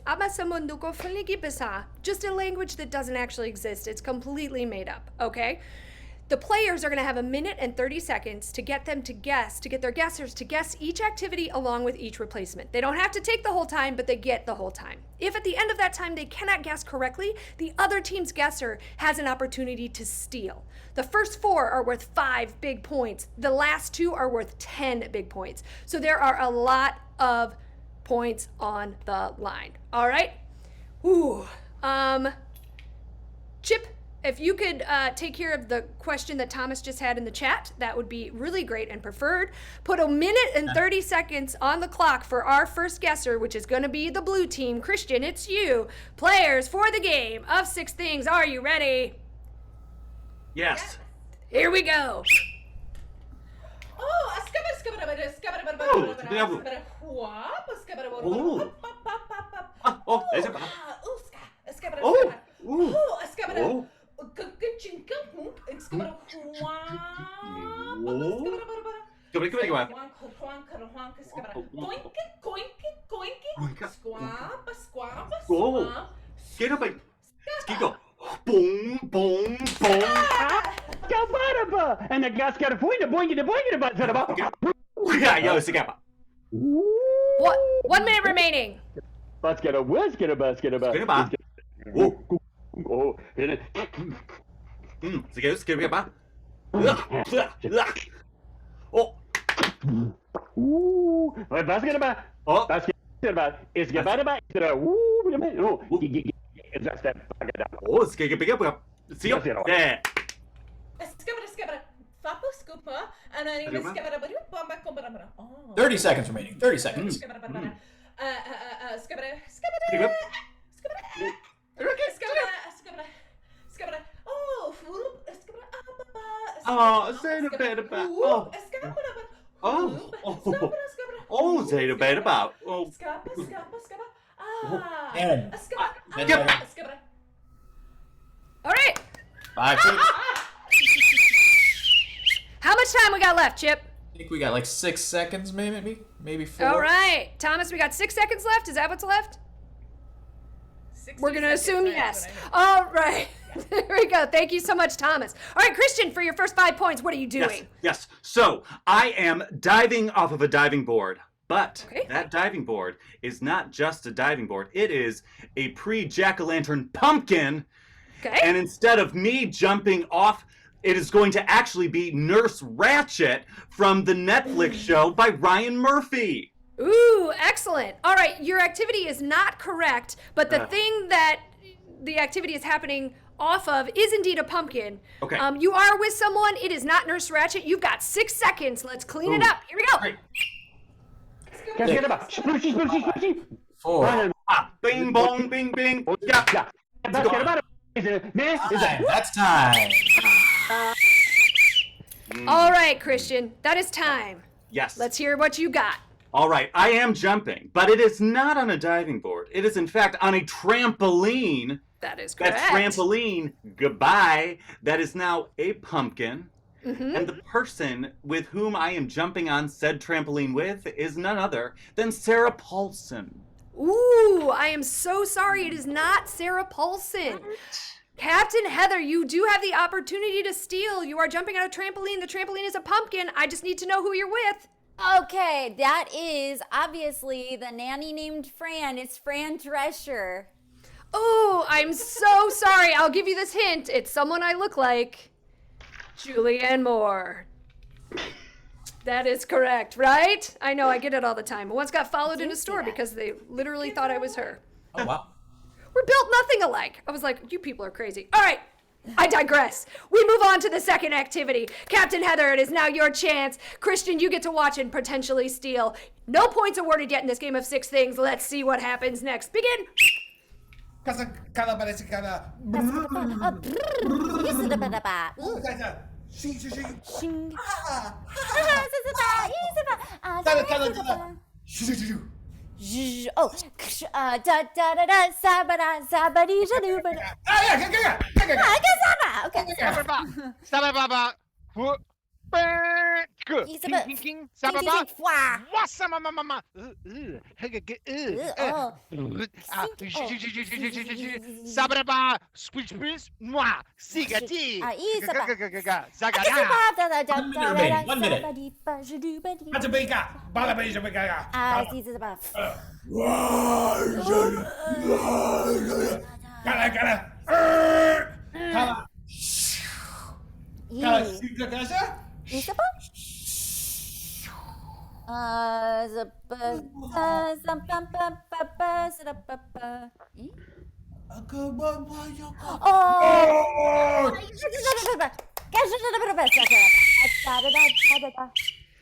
just a language that doesn't actually exist. It's completely made up, okay? The players are going to have 1 minute and 30 seconds to get their guessers to guess each activity along with each replacement. They don't have to take the whole time, but they get the whole time. If at the end of that time they cannot guess correctly, the other team's guesser has an opportunity to steal. The first 4 are worth 5 big points. The last 2 are worth 10 big points. So there are a lot of points on the line. All right? Ooh. Chip, if you could take care of the question that Thomas just had in the chat, that would be really great and preferred. Put 1 minute and 30 seconds on the clock for our first guesser, which is going to be the blue team. Christian, it's you. Players for the game of 6 things. Are you ready? Yes. Here we go. Oh, Boom, boom, boom. And the gas got a point, the boing, the boing, the butt, Yeah, yo, sigapa. What? 1 minute remaining. Basket of basket of basket of Sigapa. Oh, Oh, sigapa. Oh, ooh, basket of oh. basket of it's about ooh, it's just that. Oh, sigapa. See you. Yeah. And I need Oh. 30 seconds remaining. 30 seconds. Oh, say a bit about. Oh, say a bit about. Oh. And All right. 5 seconds. How much time we got left, Chip? I think we got like 6 seconds, maybe 4. All right. Thomas, we got 6 seconds left. Is that what's left? We're going to assume yes. All right. There we go. Thank you so much, Thomas. All right, Christian, for your first 5 points, what are you doing? Yes. So I am diving off of a diving board. But Okay. that diving board is not just a diving board. It is a pre-jack-o'-lantern pumpkin. Okay. And instead of me jumping off, it is going to actually be Nurse Ratched from the Netflix show by Ryan Murphy. Ooh, excellent. All right, your activity is not correct, but the thing that the activity is happening off of is indeed a pumpkin. Okay. You are with someone. It is not Nurse Ratched. You've got 6 seconds. Let's clean it up. Here we go. Great. Basket of splooshy. 4. Bing, bong, bing, bing. Yeah. Basket of That's time. All right, Christian, that is time. Yes. Let's hear what you got. All right, I am jumping, but it is not on a diving board. It is, in fact, on a trampoline. That is correct. That trampoline, goodbye, that is now a pumpkin. Mm-hmm. And the person with whom I am jumping on said trampoline with is none other than Sarah Paulson. Ooh, I am so sorry. It is not Sarah Paulson. Captain Heather, you do have the opportunity to steal. You are jumping on a trampoline. The trampoline is a pumpkin. I just need to know who you're with. Okay, that is obviously the nanny named Fran. It's Fran Drescher. Oh, I'm so sorry. I'll give you this hint. It's someone I look like. Julianne Moore. That is correct, right? I know, I get it all the time. I once got followed in a store because they literally thought I was her. Oh, wow. We're built nothing alike. I was like, you people are crazy. All right, I digress. We move on to the second activity. Captain Heather, it is now your chance. Christian, you get to watch and potentially steal. No points awarded yet in this game of 6 things. Let's see what happens next. Begin. Cada parece cada. Oh, da da da da, sabada, sabadi, jaduba. Okay. Stop it, Baba. King, king, fwa. Wasamamama. Sabraba. Squish, squish, moi. Sigati. Zagada. 1 minute remaining. 1 minute.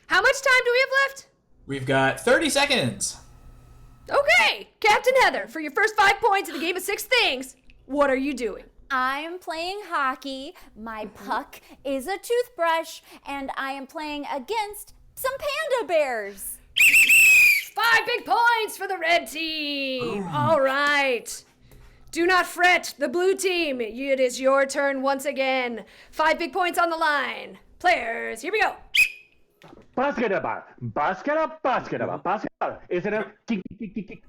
How much time do we have left? We've got 30 seconds. Okay, Captain Heather, for your first 5 points in the game of 6 things, what are you doing? I'm playing hockey. My puck is a toothbrush, and I am playing against some panda bears. 5 big points for the red team. All right. Do not fret, the blue team. It is your turn once again. 5 big points on the line. Players, here we go. Basketball. Is it a kick?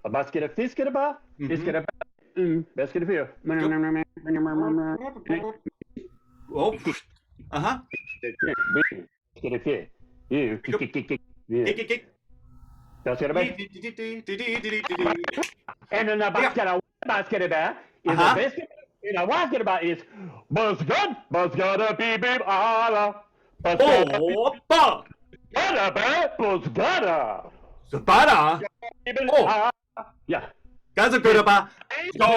A basket of fisketball? Fisketball. Basket of fear. Oh. Uh-huh. Basket of fear. You kick. Kick. Basketball. And then the basketball is a biscuit. And a basketball is basket, beep, ala. Opa! Sabada! Oh! Yeah. Guys are good about Escapa!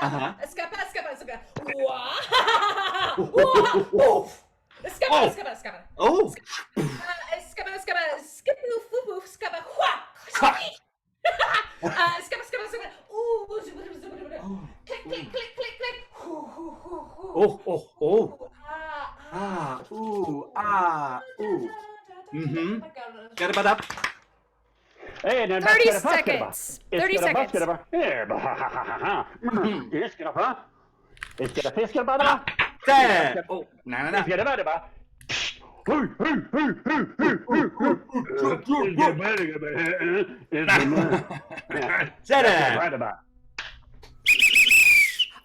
Uh-huh. Escapa. Wow! Escapa. Oh! Click. Oh. Ooh. Mm-hmm. Get it up. Hey, 30 seconds. 30 seconds. There. Oh, no.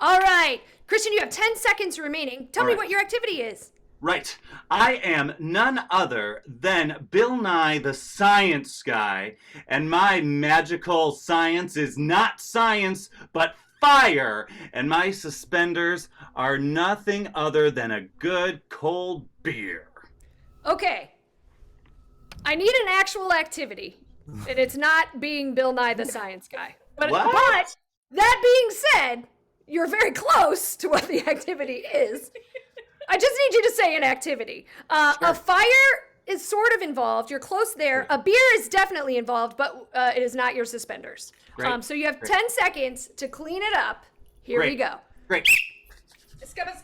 All right. Christian, you have 10 seconds remaining. Tell me what your activity is. Right. I am none other than Bill Nye the Science Guy, and my magical science is not science, but fire, and my suspenders are nothing other than a good cold beer. Okay. I need an actual activity, and it's not being Bill Nye the Science Guy. But that being said, you're very close to what the activity is. I just need you to say an activity. A fire is sort of involved. You're close there. A beer is definitely involved, but it is not your suspenders. Great. So you have 10 seconds to clean it up. Here we go. Great. Escapa.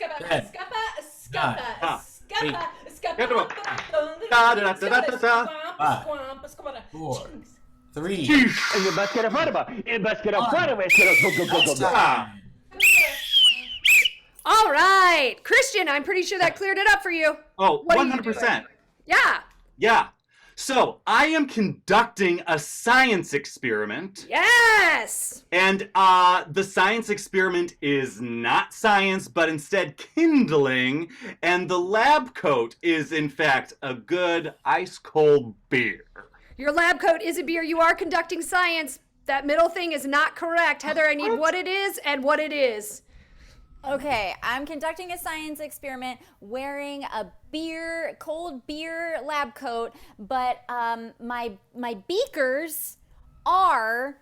4, 3. All right. Christian, I'm pretty sure that cleared it up for you. Oh, What are you 100%. Yeah. So I am conducting a science experiment. Yes. And the science experiment is not science, but instead kindling. And the lab coat is, in fact, a good ice-cold beer. Your lab coat is a beer. You are conducting science. That middle thing is not correct. Heather, I need what it is and what it is. Okay, I'm conducting a science experiment wearing a cold beer lab coat, but my beakers are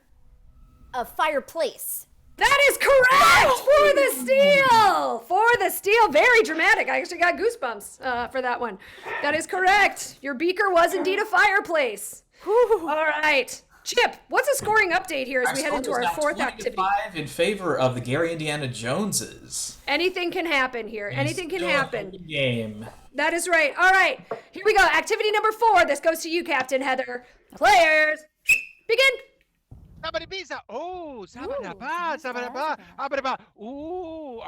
a fireplace. That is correct for the steal. For the steal, very dramatic. I actually got goosebumps for that one. That is correct. Your beaker was indeed a fireplace. All right. Chip, what's a scoring update here as we head into our fourth activity? 5 in favor of the Gary Indiana Joneses. Anything can happen here. Anything can happen. Game. That is right. All right. Here we go. Activity number 4. This goes to you, Captain Heather. Players, begin. Somebody be so. Oh, sabadaba, sabadaba, abadaba. Ooh,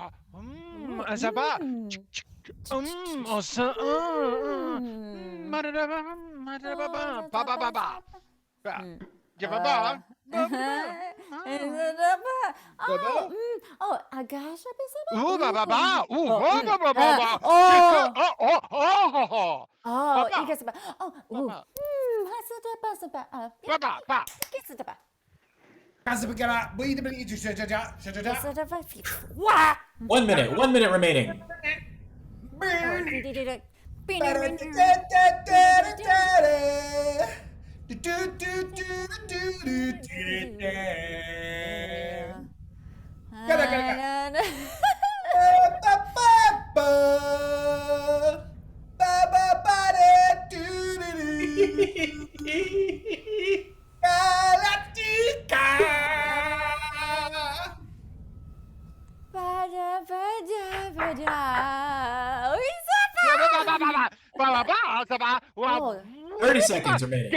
sabah. Oh, so. Madadaba, madadaba, ba ba ba ba. Jababa. Oh, agasha Ooh, ba ba ba. Ooh, ba ba ba ba ba. Oh, Ba ba. igasaba. Oh, ooh. Ba Hasada ba ba ba. Igasaba. Wah! 1 minute. 1 minute remaining. Oh. 30 seconds remaining.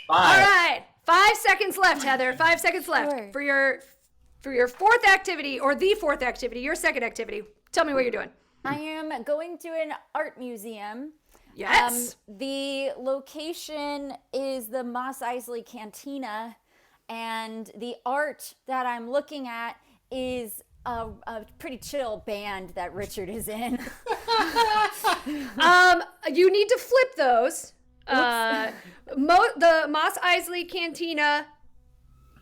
All right. 5 seconds left, Heather. 5 seconds left Sure. for your fourth activity or the fourth activity, your second activity. Tell me what you're doing. I am going to an art museum. Yes. The location is the Mos Eisley Cantina, and the art that I'm looking at is a pretty chill band that Richard is in. You need to flip those. The Mos Eisley Cantina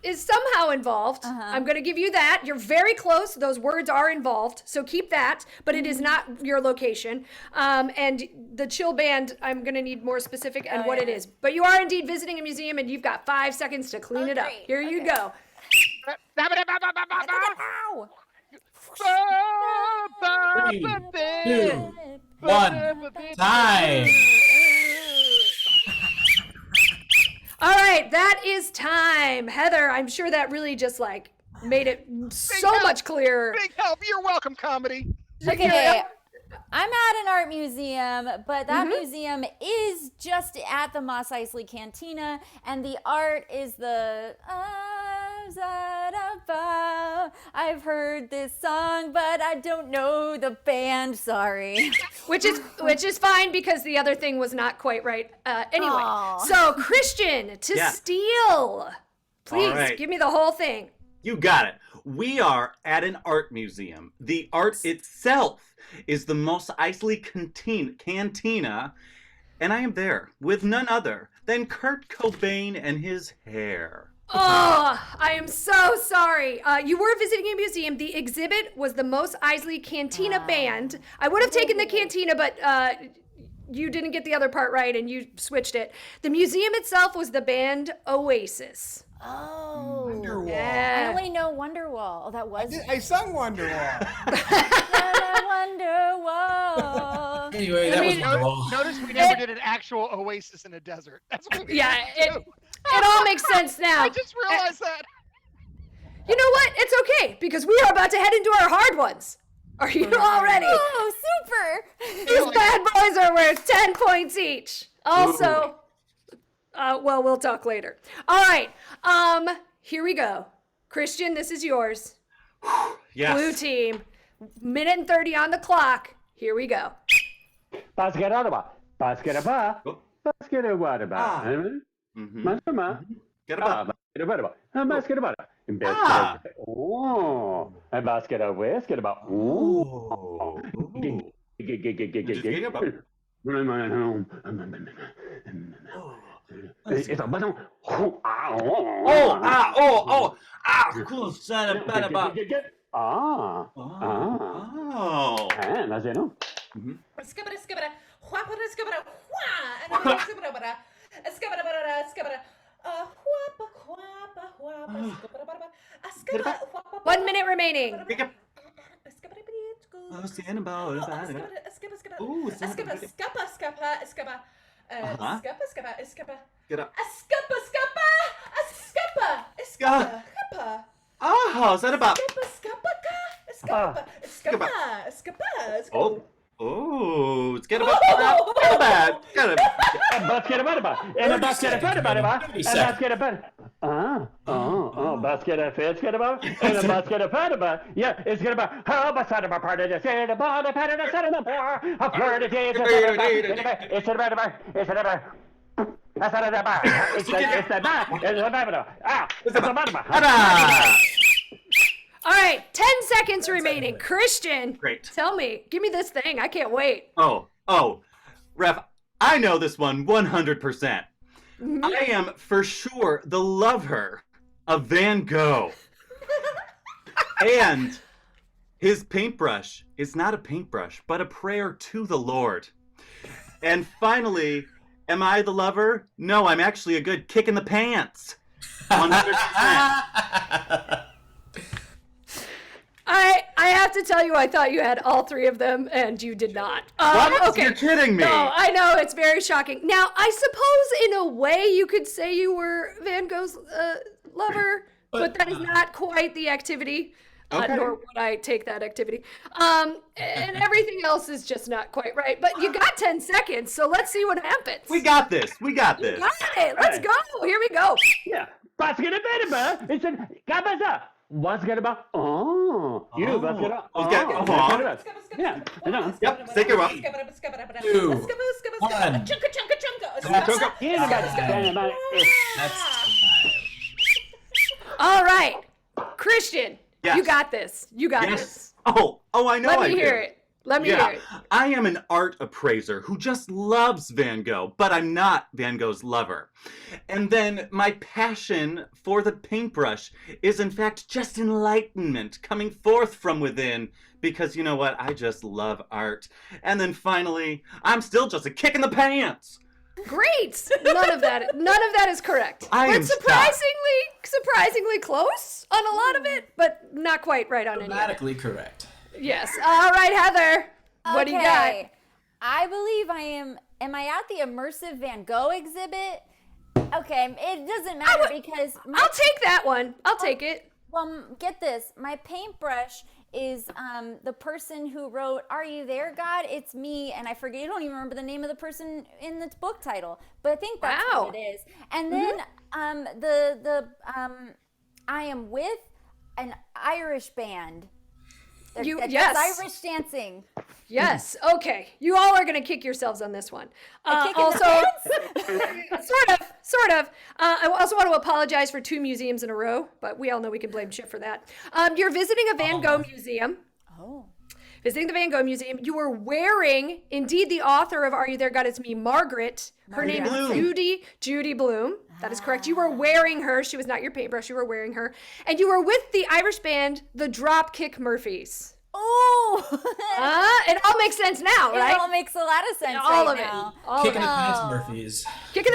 is somehow involved. I'm going to give you that. You're very close. Those words are involved. So keep that, but it is not your location. And the chill band, I'm going to need more specific and what it is. But you are indeed visiting a museum, and you've got 5 seconds to clean it up. Great. Here you go. Ow! 3, 2, 1. Time. All right, that is time. Heather, I'm sure that really just like made it so much clearer. Big help. You're welcome, comedy. Okay, I'm at an art museum, but that museum is just at the Mos Eisley Cantina, and the art is the I've heard this song, but I don't know the band. Sorry. Which is fine because the other thing was not quite right. Anyway, Aw. so Christian, to steal. Please All right. give me the whole thing. You got it. We are at an art museum. The art itself is the Mos Eisley Cantina, and I am there with none other than Kurt Cobain and his hair. Oh, I am so sorry. You were visiting a museum. The exhibit was the Mos Eisley Cantina Band. I would have taken the Cantina, but you didn't get the other part right, and you switched it. The museum itself was the band Oasis. Oh. Wonderwall. I Yeah. only know Wonderwall. Oh, that was I sung Wonderwall. Wonderwall. Anyway, that was wonderful. Notice we never did an actual oasis in a desert. That's what we Yeah, had to do. it all makes sense now. I just realized that. You know what? It's okay, because we are about to head into our hard ones. Are you all ready? Oh, super. These bad boys are worth 10 points each. Also, well, we'll talk later. All right. Here we go. Christian, this is yours. Yes. Blue team. Minute and 30 on the clock. Here we go. Baskeraba. Baskeraba. Oh. Baskeraba. Mhm. Masama. Get about. Baskeraba. Baskeraba. Oh. Baskeraba. Baskeraba. Oh. It's a button. Cool. Son of a. Oh. That's it. No? Skibada, skibada, whappada, skibada, wha, and then skibada, skibada, skibada, whappa, whappa, whappa, skibada, skibada, whappa. 1 minute remaining. Skibada, Oh, Sanibal. Ooh, Get up. Oh, is that about? Oh, it's get about. Get a Basket and a basket and a basket of fish, get about, and a basket of pataba. Yeah, it's gonna be how basket of a part of the set of the pattern of set of the bar. A flirt of days, it's about it's about. That's not a bar. It's the bar. It's a bar. All right, 10 seconds remaining. Christian, Great. tell me. Give me this thing. I can't wait. Oh, Ref, I know this one 100%. I am for sure the lover of Van Gogh. And his paintbrush is not a paintbrush, but a prayer to the Lord. And finally, am I the lover? No, I'm actually a good kick in the pants. 100%. I have to tell you, I thought you had all three of them, and you did not. What? Okay. You're kidding me. No, I know, it's very shocking. Now, I suppose in a way you could say you were Van Gogh's lover, but that is not quite the activity, Okay. nor would I take that activity. And everything else is just not quite right. But you got 10 seconds, so let's see what happens. We got this. Got this. Got it. Let's go. Here we go. Yeah, basket of pataba. It's a kabasa. What's good about? Oh, you basket of. Yeah, I know. Yep, take it up. 2, 1. That's All right. Christian, Yes. you got this. You got this. Oh, I know. Let I me hear do. it. Let me hear it. I am an art appraiser who just loves Van Gogh, but I'm not Van Gogh's lover. And then my passion for the paintbrush is in fact just enlightenment coming forth from within, because you know what? I just love art. And then finally, I'm still just a kick in the pants. Great. None of that is correct. I We're am surprisingly close on a lot of it, but not quite right on any of it. grammatically correct. Yes. All right, Heather. What do you got? I believe I am. Am I at the immersive Van Gogh exhibit? Okay, it doesn't matter because I'll take that one. I'll take it. Well, get this. My paintbrush is the person who wrote "Are You There, God?" It's me, and I forget. I don't even remember the name of the person in the book title, but I think that's what it is. And then I am with an Irish band. Yes. Irish dancing. Yes. Okay. You all are going to kick yourselves on this one. Sort of. I also want to apologize for 2 museums in a row, but we all know we can blame Chip for that. You're visiting a Van Gogh museum. Oh. Visiting the Van Gogh Museum. You were wearing, indeed, the author of Are You There, God? It's Me, Margaret. Her name is Judy Bloom. That is correct. You were wearing her. She was not your paintbrush. You were wearing her. And you were with the Irish band, the Dropkick Murphys. Oh! It all makes sense now, right? It all makes a lot of sense all right of now. it. All Kicking of the it. pants, Murphys. Kicking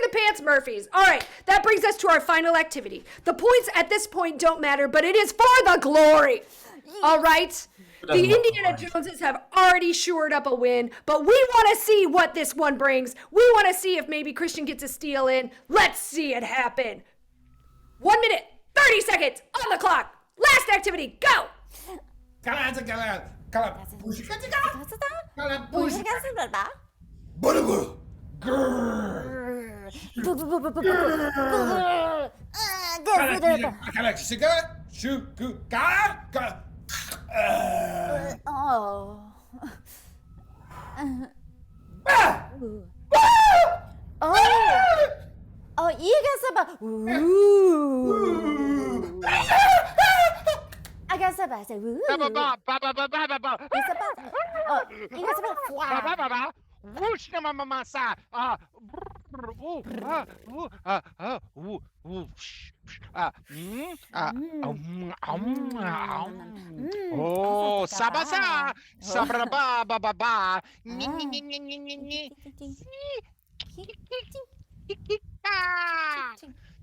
the pants Murphys. All right, that brings us to our final activity. The points at this point don't matter, but it is for the glory. All right? The Indiana Joneses have already shored up a win, but we want to see what this one brings. We want to see if maybe Christian gets a steal in. Let's see it happen. 1 minute, 30 seconds on the clock. Last activity, go. Oh. Oh, you got some. Ooh. I got some. I said, ooh. You got some. Whoosh, mama, sa. Oh, sabasa, sabraba, ba ba ba, ni ni ni ni ni ni ni.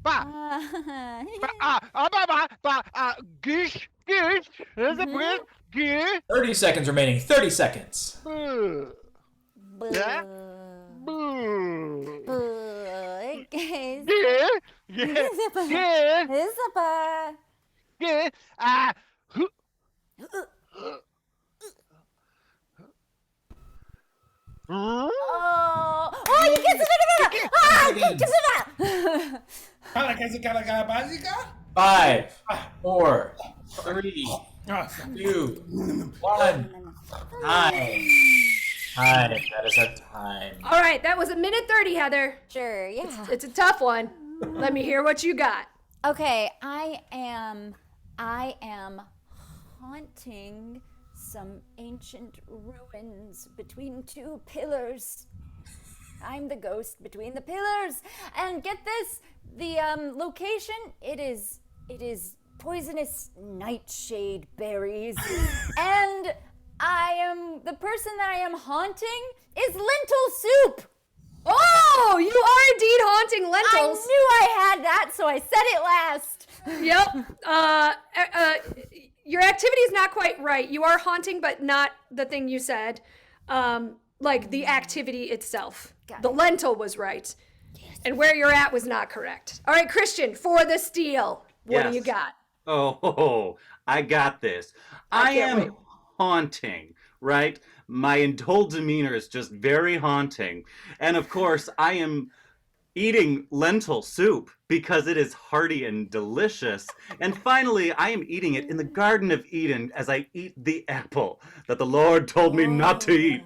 Ba, ba, ba, ba, ba, gish, gish. There's a bread. G. 30 seconds remaining. 30 seconds. Boo. Yeah? Boo. Boo. Okay. G. G. Isabel. G. Who? Oh, you can't Básica? 5, 4, 3, 2, 1. Time. That is our time. All right, that was a minute 30, Heather. Sure, yeah. It's a tough one. Let me hear what you got. Okay, I am haunting some ancient ruins between two pillars. I'm the ghost between the pillars. And get this, the location, it is poisonous nightshade berries. And the person that I am haunting is lentil soup. Oh, you are indeed haunting lentils. I knew I had that, so I said it last. Yep. Your activity is not quite right. You are haunting, but not the thing you said. Like the activity itself. The lentil was right. Yes. And where you're at was not correct. All right, Christian, for the steal. What do you got? Oh, I got this. I am haunting, right? My whole demeanor is just very haunting. And of course, I am eating lentil soup because it is hearty and delicious. And finally, I am eating it in the Garden of Eden as I eat the apple that the Lord told me not to eat.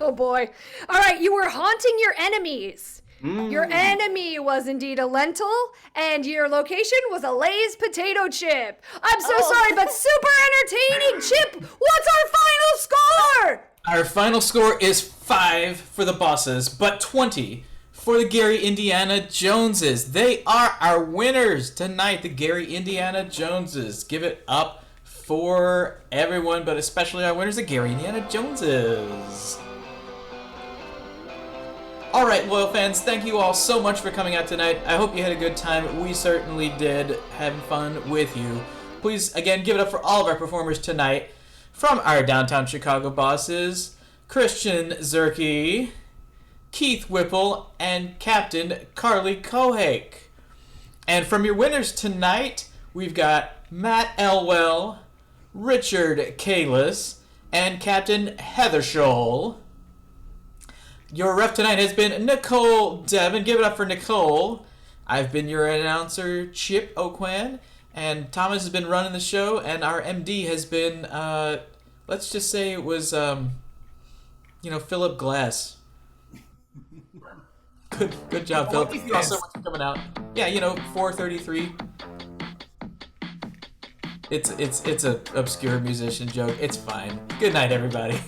Oh boy. All right, you were haunting your enemies. Your enemy was indeed a lentil, and your location was a Lay's potato chip. I'm so sorry, but super entertaining. Chip, what's our final score? Our final score is 5 for the bosses, but 20 for the Gary Indiana Joneses. They are our winners tonight, the Gary Indiana Joneses. Give it up for everyone, but especially our winners, the Gary Indiana Joneses. All right, loyal fans, thank you all so much for coming out tonight. I hope you had a good time. We certainly did, having fun with you. Please, again, give it up for all of our performers tonight. From our downtown Chicago bosses, Christian Zerke, Keith Whipple, and Captain Carly Kohake. And from your winners tonight, we've got Matt Elwell, Richard Kalis, and Captain Heather Scholl. Your ref tonight has been Nicole Devon. Give it up for Nicole. I've been your announcer, Chip Oquan, and Thomas has been running the show, and our MD has been, let's just say it was, Philip Glass. Good job, Philip. Thank you all so much for coming out. Yeah, 433. It's a obscure musician joke. It's fine. Good night, everybody.